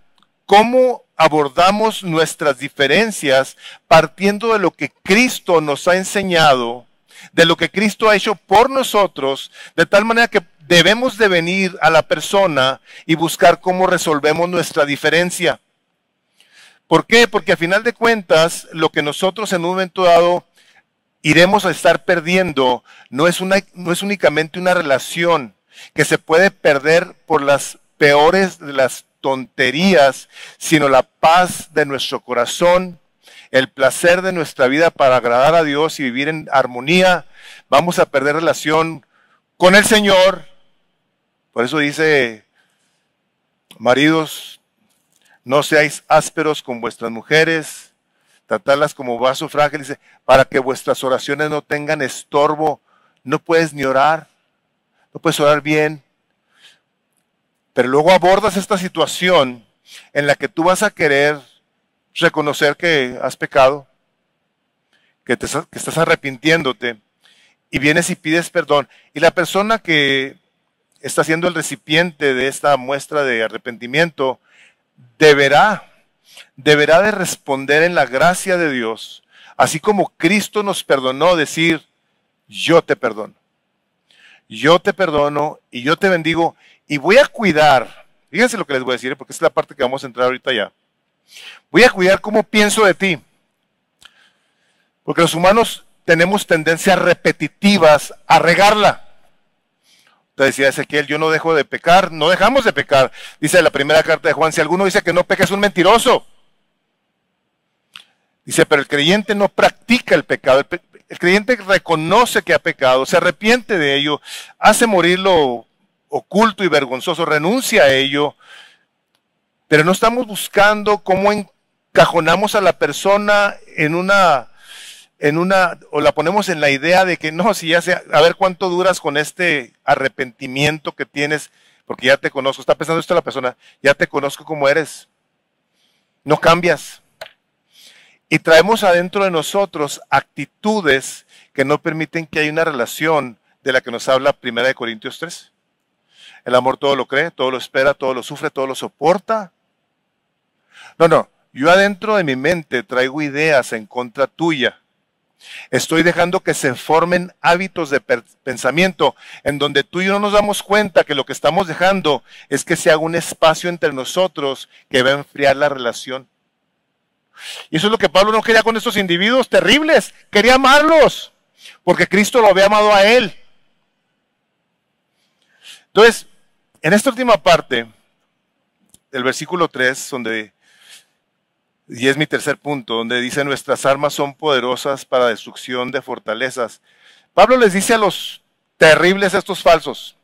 cómo abordamos nuestras diferencias partiendo de lo que Cristo nos ha enseñado, de lo que Cristo ha hecho por nosotros, de tal manera que debemos de venir a la persona y buscar cómo resolvemos nuestra diferencia. ¿Por qué? Porque a final de cuentas, lo que nosotros en un momento dado iremos a estar perdiendo no es únicamente una relación que se puede perder por las peores de las tonterías, sino la paz de nuestro corazón, el placer de nuestra vida para agradar a Dios y vivir en armonía. Vamos a perder relación con el Señor. Por eso dice, maridos, no seáis ásperos con vuestras mujeres, tratadlas como vaso frágil, dice, para que vuestras oraciones no tengan estorbo. No puedes ni orar, no puedes orar bien. Pero luego abordas esta situación en la que tú vas a querer reconocer que has pecado, que estás arrepintiéndote, y vienes y pides perdón. Y la persona que está siendo el recipiente de esta muestra de arrepentimiento deberá de responder en la gracia de Dios, así como Cristo nos perdonó, decir, yo te perdono y yo te bendigo, Y voy a cuidar, fíjense lo que les voy a decir, porque esta es la parte que vamos a entrar ahorita ya. Voy a cuidar cómo pienso de ti. Porque los humanos tenemos tendencias repetitivas a regarla. Te decía Ezequiel, yo no dejo de pecar, no dejamos de pecar. Dice la primera carta de Juan, si alguno dice que no peca es un mentiroso. Dice, pero el creyente no practica el pecado. El creyente reconoce que ha pecado, se arrepiente de ello, hace morir lo oculto y vergonzoso, renuncia a ello. Pero no estamos buscando cómo encajonamos a la persona o la ponemos en la idea de que no, si ya sea, a ver cuánto duras con este arrepentimiento que tienes, porque ya te conozco. Está pensando esto la persona, ya te conozco como eres. No cambias. Y traemos adentro de nosotros actitudes que no permiten que haya una relación de la que nos habla 1 Corintios 3. El amor todo lo cree, todo lo espera, todo lo sufre, todo lo soporta. No, yo adentro de mi mente traigo ideas en contra tuya. Estoy dejando que se formen hábitos de pensamiento en donde tú y yo no nos damos cuenta que lo que estamos dejando es que se haga un espacio entre nosotros que va a enfriar la relación. Y eso es lo que Pablo no quería con estos individuos terribles. Quería amarlos, porque Cristo lo había amado a él. Entonces, en esta última parte del versículo 3, y es mi tercer punto, donde dice nuestras armas son poderosas para destrucción de fortalezas. Pablo les dice a los terribles, estos falsos,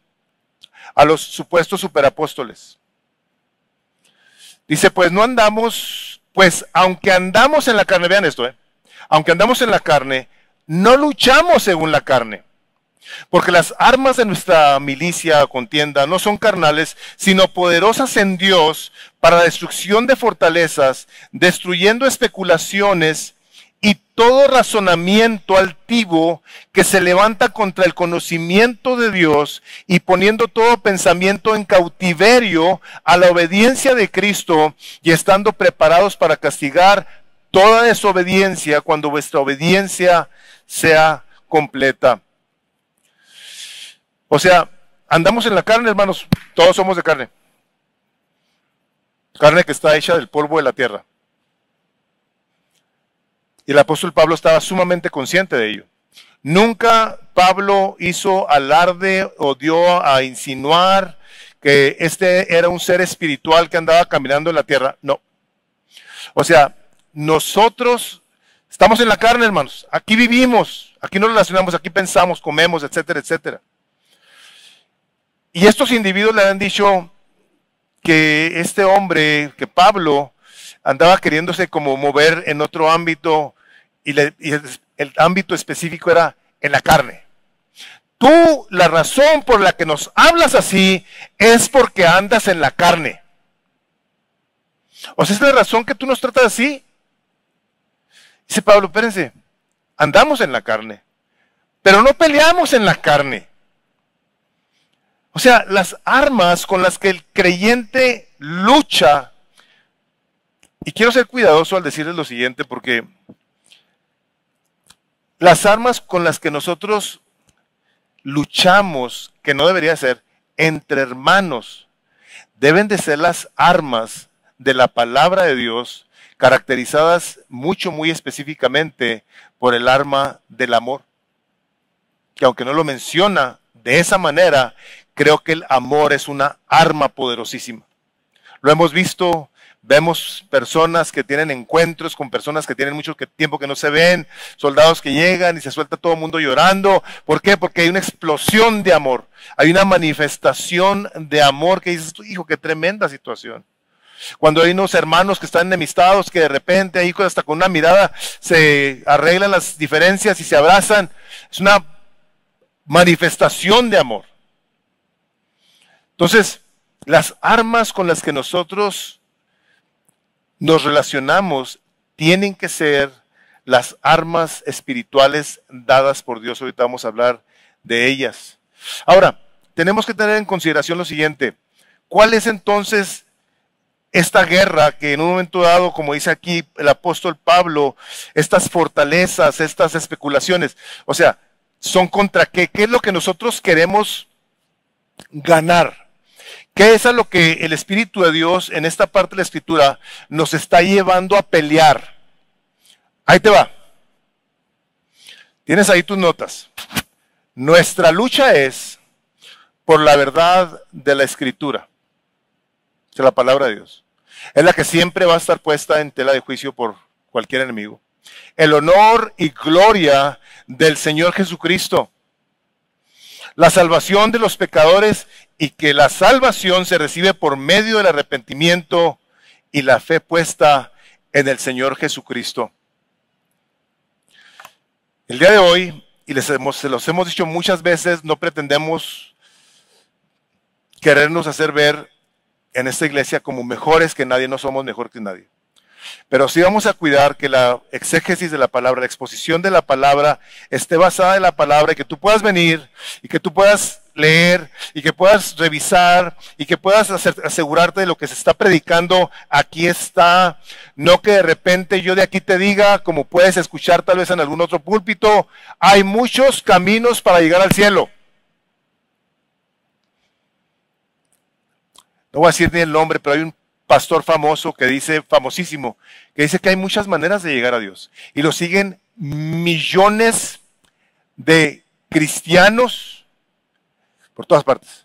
a los supuestos superapóstoles. Dice, pues aunque andamos en la carne, vean esto, aunque andamos en la carne, no luchamos según la carne. Porque las armas de nuestra milicia o contienda no son carnales, sino poderosas en Dios para destrucción de fortalezas, destruyendo especulaciones y todo razonamiento altivo que se levanta contra el conocimiento de Dios y poniendo todo pensamiento en cautiverio a la obediencia de Cristo y estando preparados para castigar toda desobediencia cuando vuestra obediencia sea completa. O sea, andamos en la carne, hermanos, todos somos de carne. Carne que está hecha del polvo de la tierra. Y el apóstol Pablo estaba sumamente consciente de ello. Nunca Pablo hizo alarde o dio a insinuar que este era un ser espiritual que andaba caminando en la tierra. No. O sea, nosotros estamos en la carne, hermanos. Aquí vivimos, aquí nos relacionamos, aquí pensamos, comemos, etcétera, etcétera. Y estos individuos le han dicho que este hombre, que Pablo, andaba queriéndose como mover en otro ámbito y el ámbito específico era en la carne. Tú, la razón por la que nos hablas así es porque andas en la carne. O sea, es la razón que tú nos tratas así. Dice Pablo, espérense, andamos en la carne, pero no peleamos en la carne. O sea, las armas con las que el creyente lucha, y quiero ser cuidadoso al decirles lo siguiente, porque las armas con las que nosotros luchamos, que no debería ser, entre hermanos, deben de ser las armas de la palabra de Dios, caracterizadas muy específicamente por el arma del amor. Que aunque no lo menciona de esa manera, creo que el amor es una arma poderosísima. Lo hemos visto, vemos personas que tienen encuentros con personas que tienen mucho tiempo que no se ven, soldados que llegan y se suelta todo el mundo llorando. ¿Por qué? Porque hay una explosión de amor, hay una manifestación de amor que dices, hijo, qué tremenda situación. Cuando hay unos hermanos que están enemistados, que de repente ahí hasta con una mirada se arreglan las diferencias y se abrazan, es una manifestación de amor. Entonces, las armas con las que nosotros nos relacionamos tienen que ser las armas espirituales dadas por Dios. Ahorita vamos a hablar de ellas. Ahora, tenemos que tener en consideración lo siguiente. ¿Cuál es entonces esta guerra que en un momento dado, como dice aquí el apóstol Pablo, estas fortalezas, estas especulaciones? O sea, ¿son contra qué? ¿Qué es lo que nosotros queremos ganar? ¿Qué es a lo que el Espíritu de Dios en esta parte de la Escritura nos está llevando a pelear? Ahí te va. Tienes ahí tus notas. Nuestra lucha es por la verdad de la Escritura, de la palabra de Dios. Es la que siempre va a estar puesta en tela de juicio por cualquier enemigo. El honor y gloria del Señor Jesucristo. La salvación de los pecadores y que la salvación se recibe por medio del arrepentimiento y la fe puesta en el Señor Jesucristo. El día de hoy, y se los hemos dicho muchas veces, no pretendemos querernos hacer ver en esta iglesia como mejores que nadie, no somos mejor que nadie. Pero sí vamos a cuidar que la exégesis de la palabra, la exposición de la palabra, esté basada en la palabra y que tú puedas venir y que tú puedas leer y que puedas revisar y que puedas asegurarte de lo que se está predicando. Aquí está, no que de repente yo de aquí te diga, como puedes escuchar tal vez en algún otro púlpito, hay muchos caminos para llegar al cielo. No voy a decir ni el nombre, pero hay un pastor famoso que dice, famosísimo, que dice que hay muchas maneras de llegar a Dios. Y lo siguen millones de cristianos por todas partes.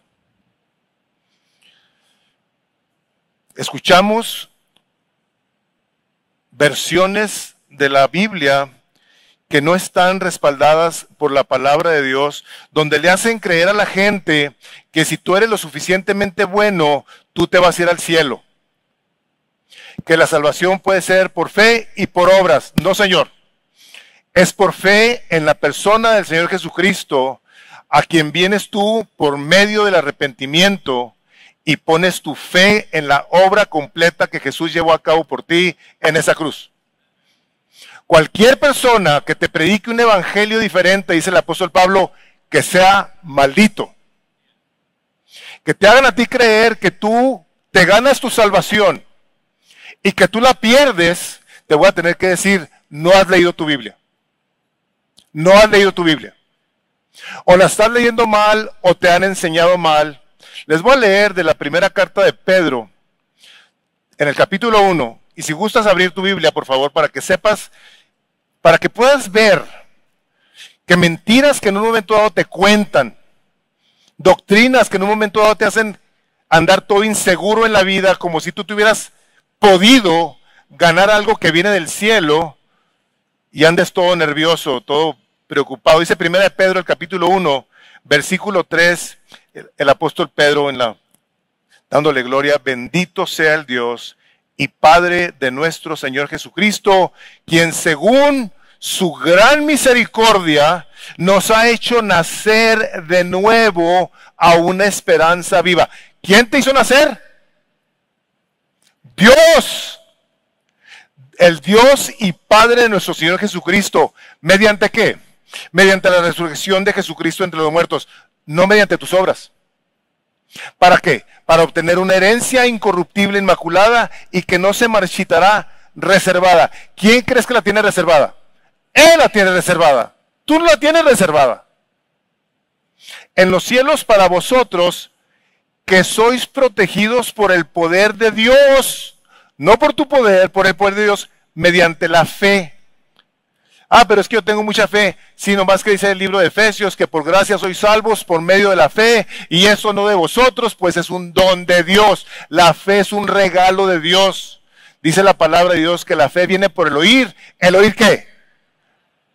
Escuchamos versiones de la Biblia que no están respaldadas por la palabra de Dios, donde le hacen creer a la gente que si tú eres lo suficientemente bueno, tú te vas a ir al cielo. Que la salvación puede ser por fe y por obras. No, Señor. Es por fe en la persona del Señor Jesucristo, a quien vienes tú por medio del arrepentimiento y pones tu fe en la obra completa que Jesús llevó a cabo por ti en esa cruz. Cualquier persona que te predique un evangelio diferente, dice el apóstol Pablo, que sea maldito. Que te hagan a ti creer que tú te ganas tu salvación y que tú la pierdes, te voy a tener que decir, no has leído tu Biblia. No has leído tu Biblia. O la estás leyendo mal o te han enseñado mal. Les voy a leer de la primera carta de Pedro, en el capítulo 1. Y si gustas abrir tu Biblia, por favor, para que sepas, para que puedas ver que mentiras que en un momento dado te cuentan, doctrinas que en un momento dado te hacen andar todo inseguro en la vida, como si tú tuvieras podido ganar algo que viene del cielo y andes todo nervioso, todo preocupado. Dice 1 Pedro, el capítulo 1, versículo 3, el apóstol Pedro dándole gloria, bendito sea el Dios y Padre de nuestro Señor Jesucristo, quien según su gran misericordia nos ha hecho nacer de nuevo a una esperanza viva. ¿Quién te hizo nacer? Dios, el Dios y Padre de nuestro Señor Jesucristo. ¿Mediante qué? Mediante la resurrección de Jesucristo entre los muertos, no mediante tus obras. ¿Para qué? Para obtener una herencia incorruptible, inmaculada y que no se marchitará, reservada. ¿Quién crees que la tiene reservada? Él la tiene reservada. Tú no la tienes reservada. En los cielos para vosotros, que sois protegidos por el poder de Dios, no por tu poder, por el poder de Dios, mediante la fe. Ah, pero es que yo tengo mucha fe. Sí, nomás que dice el libro de Efesios, que por gracia sois salvos por medio de la fe, y eso no de vosotros, pues es un don de Dios. La fe es un regalo de Dios. Dice la palabra de Dios que la fe viene por el oír. ¿El oír qué?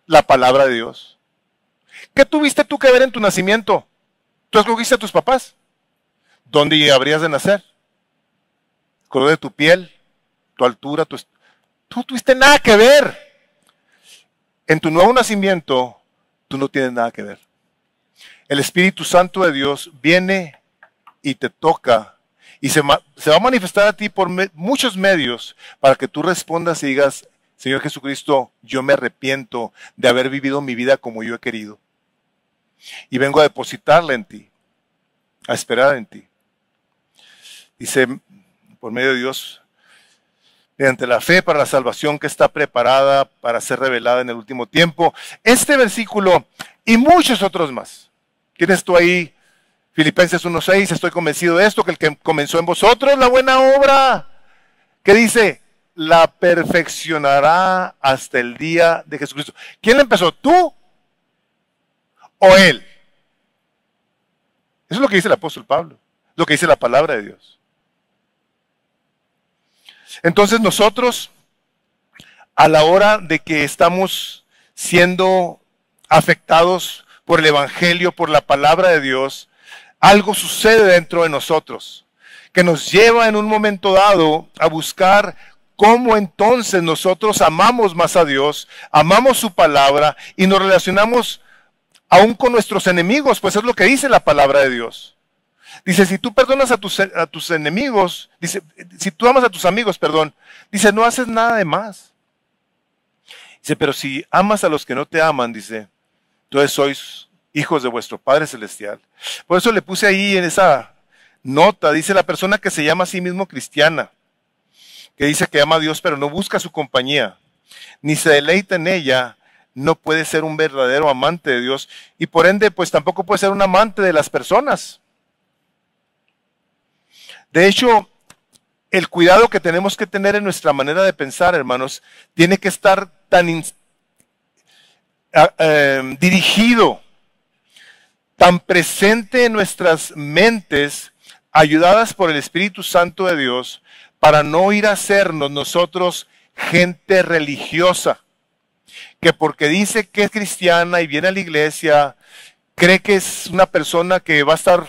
La palabra de Dios. ¿Qué tuviste tú que ver en tu nacimiento? ¿Tú escogiste a tus papás? ¿Dónde habrías de nacer? ¿El color de tu piel? ¿Tu altura? Tú no tuviste nada que ver. En tu nuevo nacimiento, tú no tienes nada que ver. El Espíritu Santo de Dios viene y te toca y se va a manifestar a ti por muchos medios para que tú respondas y digas, Señor Jesucristo, yo me arrepiento de haber vivido mi vida como yo he querido. Y vengo a depositarla en ti, a esperar en ti. Dice, por medio de Dios, mediante la fe para la salvación que está preparada para ser revelada en el último tiempo. Este versículo y muchos otros más. Tienes tú ahí Filipenses 1:6, estoy convencido de esto, que el que comenzó en vosotros la buena obra, ¿qué dice? La perfeccionará hasta el día de Jesucristo. ¿Quién la empezó? ¿Tú o él? Eso es lo que dice el apóstol Pablo, lo que dice la palabra de Dios. Entonces nosotros, a la hora de que estamos siendo afectados por el Evangelio, por la palabra de Dios, algo sucede dentro de nosotros, que nos lleva en un momento dado a buscar cómo entonces nosotros amamos más a Dios, amamos su palabra y nos relacionamos aún con nuestros enemigos, pues es lo que dice la palabra de Dios. Dice, si tú perdonas a tus enemigos, dice, si tú amas a tus amigos, perdón, dice, no haces nada de más. Dice, pero si amas a los que no te aman, dice, entonces sois hijos de vuestro Padre Celestial. Por eso le puse ahí en esa nota, dice la persona que se llama a sí mismo cristiana, que dice que ama a Dios, pero no busca su compañía, ni se deleita en ella, no puede ser un verdadero amante de Dios y por ende, pues tampoco puede ser un amante de las personas. De hecho, el cuidado que tenemos que tener en nuestra manera de pensar, hermanos, tiene que estar tan dirigido, tan presente en nuestras mentes, ayudadas por el Espíritu Santo de Dios, para no ir a hacernos nosotros gente religiosa, que porque dice que es cristiana y viene a la iglesia, cree que es una persona que va a estar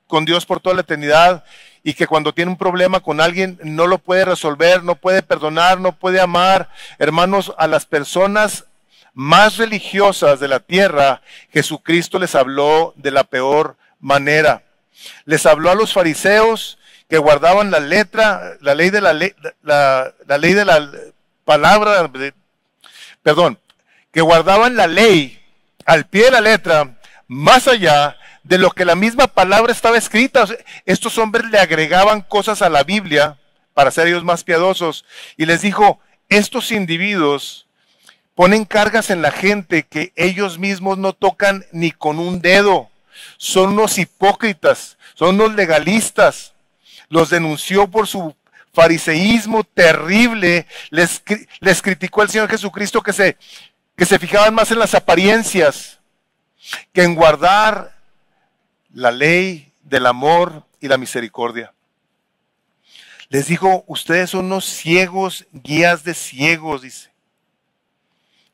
con Dios por toda la eternidad y que cuando tiene un problema con alguien no lo puede resolver, no puede perdonar, no puede amar. Hermanos, a las personas más religiosas de la tierra, Jesucristo les habló de la peor manera. Les habló a los fariseos que guardaban la letra, la ley de la ley de la palabra, que guardaban la ley al pie de la letra, más allá de lo que la misma palabra estaba escrita. O sea, estos hombres le agregaban cosas a la Biblia para ser ellos más piadosos, y les dijo, estos individuos ponen cargas en la gente que ellos mismos no tocan ni con un dedo. Son unos hipócritas, son unos legalistas. Los denunció por su fariseísmo terrible. Les criticó al Señor Jesucristo que se fijaban más en las apariencias que en guardar la ley del amor y la misericordia. Les dijo, ustedes son unos ciegos, guías de ciegos, dice.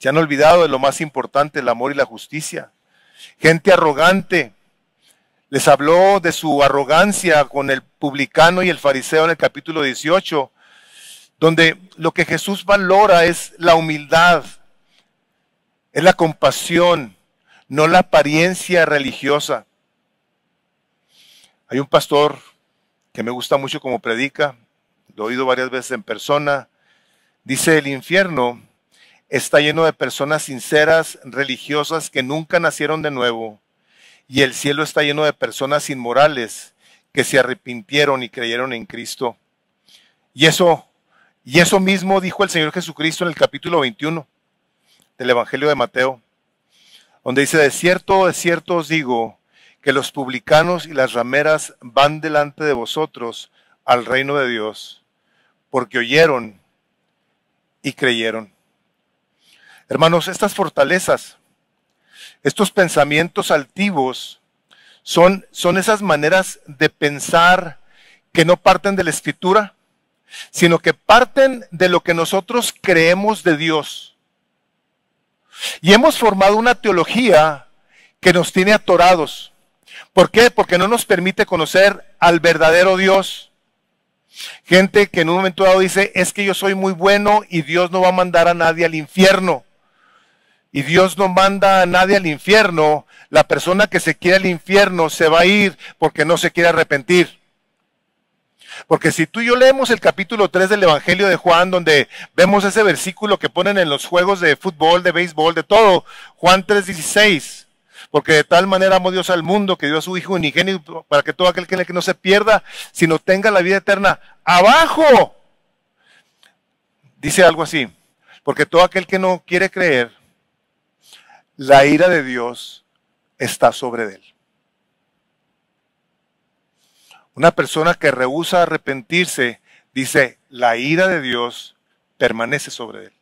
Se han olvidado de lo más importante, el amor y la justicia. Gente arrogante. Les habló de su arrogancia con el publicano y el fariseo en el capítulo 18, donde lo que Jesús valora es la humildad, es la compasión, no la apariencia religiosa. Hay un pastor que me gusta mucho como predica, lo he oído varias veces en persona. Dice, el infierno está lleno de personas sinceras, religiosas, que nunca nacieron de nuevo. Y el cielo está lleno de personas inmorales que se arrepintieron y creyeron en Cristo. Y eso mismo dijo el Señor Jesucristo en el capítulo 21 del Evangelio de Mateo, donde dice, de cierto os digo, que los publicanos y las rameras van delante de vosotros al reino de Dios, porque oyeron y creyeron. Hermanos, estas fortalezas, estos pensamientos altivos, son esas maneras de pensar que no parten de la Escritura, sino que parten de lo que nosotros creemos de Dios. Y hemos formado una teología que nos tiene atorados. ¿Por qué? Porque no nos permite conocer al verdadero Dios. Gente que en un momento dado dice, es que yo soy muy bueno y Dios no va a mandar a nadie al infierno. Y Dios no manda a nadie al infierno. La persona que se quiere al infierno se va a ir porque no se quiere arrepentir. Porque si tú y yo leemos el capítulo 3 del Evangelio de Juan, donde vemos ese versículo que ponen en los juegos de fútbol, de béisbol, de todo, Juan 3:16, porque de tal manera amó Dios al mundo que dio a su Hijo unigénito para que todo aquel que no se pierda, sino tenga la vida eterna. Abajo dice algo así, porque todo aquel que no quiere creer, la ira de Dios está sobre él. Una persona que rehúsa arrepentirse, dice, la ira de Dios permanece sobre él.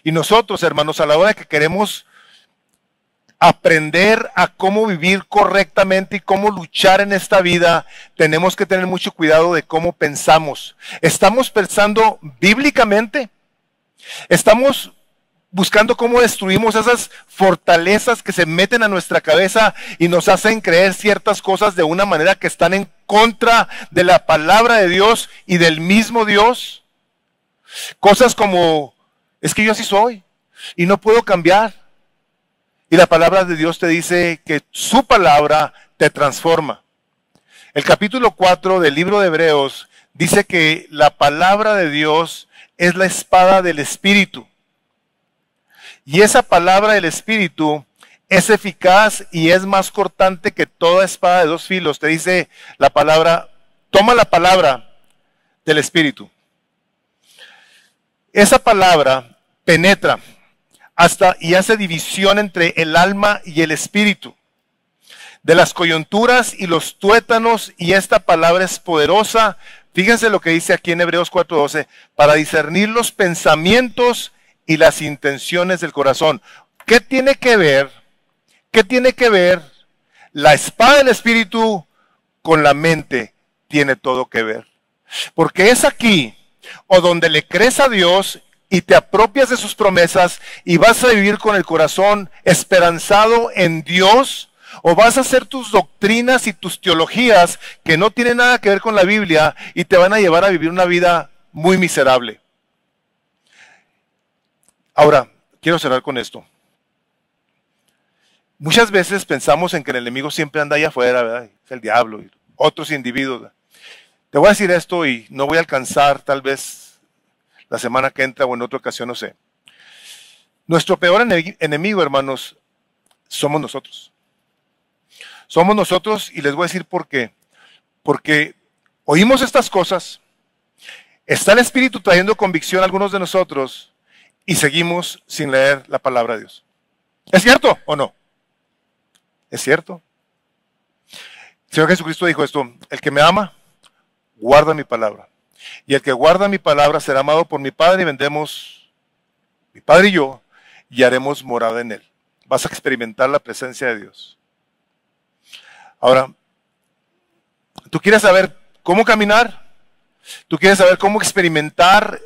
Y nosotros, hermanos, a la hora de que queremos aprender a cómo vivir correctamente y cómo luchar en esta vida, tenemos que tener mucho cuidado de cómo pensamos. ¿Estamos pensando bíblicamente? ¿Estamos buscando cómo destruimos esas fortalezas que se meten a nuestra cabeza y nos hacen creer ciertas cosas de una manera que están en contra de la palabra de Dios y del mismo Dios? Cosas como, es que yo así soy y no puedo cambiar. Y la palabra de Dios te dice que su palabra te transforma. El capítulo 4 del libro de Hebreos dice que la palabra de Dios es la espada del Espíritu. Y esa palabra del Espíritu es eficaz y es más cortante que toda espada de dos filos. Te dice la palabra, toma la palabra del Espíritu. Esa palabra penetra hasta y hace división entre el alma y el espíritu, de las coyunturas y los tuétanos, y esta palabra es poderosa. Fíjense lo que dice aquí en Hebreos 4:12, para discernir los pensamientos y las intenciones del corazón. ¿Qué tiene que ver? ¿Qué tiene que ver la espada del espíritu con la mente? Tiene todo que ver. Porque es aquí o donde le crees a Dios y te apropias de sus promesas y vas a vivir con el corazón esperanzado en Dios, o vas a hacer tus doctrinas y tus teologías que no tienen nada que ver con la Biblia y te van a llevar a vivir una vida muy miserable. Ahora, quiero cerrar con esto. Muchas veces pensamos en que el enemigo siempre anda allá afuera, ¿verdad? Es el diablo y otros individuos, ¿verdad? Te voy a decir esto y no voy a alcanzar tal vez la semana que entra o en otra ocasión, no sé. Nuestro peor enemigo, hermanos, somos nosotros. Somos nosotros, y les voy a decir por qué. Porque oímos estas cosas, está el Espíritu trayendo convicción a algunos de nosotros y seguimos sin leer la palabra de Dios. ¿Es cierto o no? ¿Es cierto? El Señor Jesucristo dijo esto, el que me ama, guarda mi palabra. Y el que guarda mi palabra será amado por mi Padre, y vendremos, mi Padre y yo, y haremos morada en él. Vas a experimentar la presencia de Dios. Ahora, ¿tú quieres saber cómo caminar? ¿Tú quieres saber cómo experimentar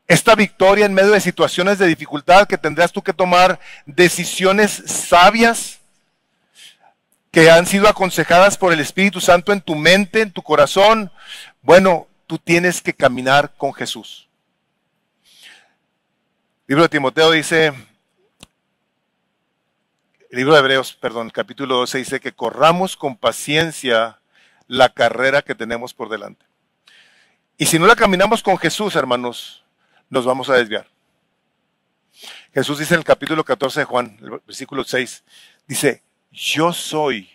esta victoria en medio de situaciones de dificultad que tendrás tú que tomar decisiones sabias que han sido aconsejadas por el Espíritu Santo en tu mente, en tu corazón? Bueno, tú tienes que caminar con Jesús. El libro de Timoteo dice, el libro de Hebreos, perdón, el capítulo 12 dice que corramos con paciencia la carrera que tenemos por delante. Y si no la caminamos con Jesús, hermanos, nos vamos a desviar. Jesús dice en el capítulo 14 de Juan, el versículo 6, dice, yo soy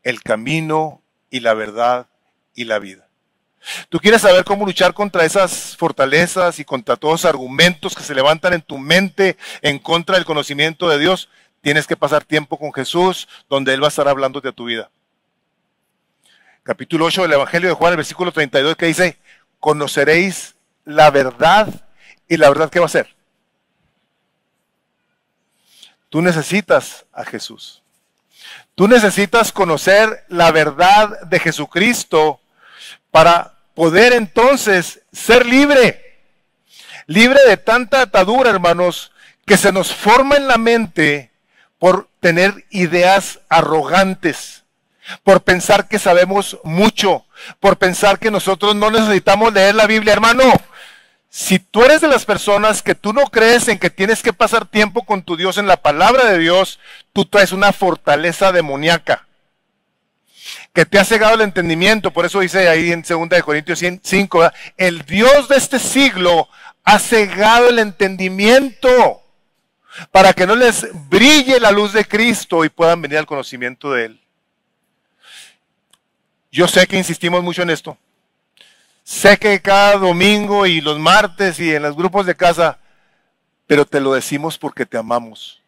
el camino y la verdad y la vida. ¿Tú quieres saber cómo luchar contra esas fortalezas y contra todos los argumentos que se levantan en tu mente en contra del conocimiento de Dios? Tienes que pasar tiempo con Jesús, donde Él va a estar hablándote a tu vida. Capítulo 8 del Evangelio de Juan, el versículo 32, que dice, conoceréis la verdad, y la verdad, ¿qué va a ser? Tú necesitas a Jesús. Tú necesitas conocer la verdad de Jesucristo para poder entonces ser libre. Libre de tanta atadura, hermanos, que se nos forma en la mente por tener ideas arrogantes, por pensar que sabemos mucho, por pensar que nosotros no necesitamos leer la Biblia. Hermano, si tú eres de las personas que tú no crees en que tienes que pasar tiempo con tu Dios en la palabra de Dios, tú traes una fortaleza demoníaca que te ha cegado el entendimiento. Por eso dice ahí en 2 de Corintios 5, ¿verdad? El Dios de este siglo ha cegado el entendimiento para que no les brille la luz de Cristo y puedan venir al conocimiento de Él. Yo sé que insistimos mucho en esto. Sé que cada domingo y los martes y en los grupos de casa, pero te lo decimos porque te amamos.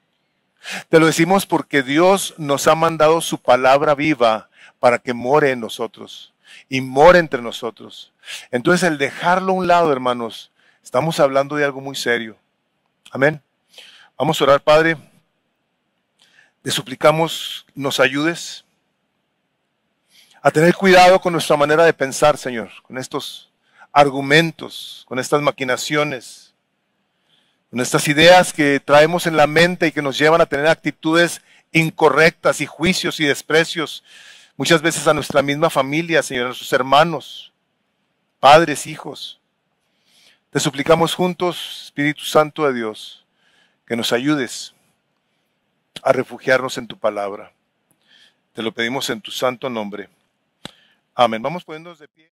Te lo decimos porque Dios nos ha mandado su palabra viva para que more en nosotros. y more entre nosotros. Entonces el dejarlo a un lado, hermanos, estamos hablando de algo muy serio. Amén. Vamos a orar, Padre. Te suplicamos nos ayudes a tener cuidado con nuestra manera de pensar, Señor, con estos argumentos, con estas maquinaciones, con estas ideas que traemos en la mente y que nos llevan a tener actitudes incorrectas y juicios y desprecios, muchas veces a nuestra misma familia, Señor, a nuestros hermanos, padres, hijos. Te suplicamos juntos, Espíritu Santo de Dios, que nos ayudes a refugiarnos en tu palabra. Te lo pedimos en tu santo nombre. Amén. Vamos poniéndonos de pie.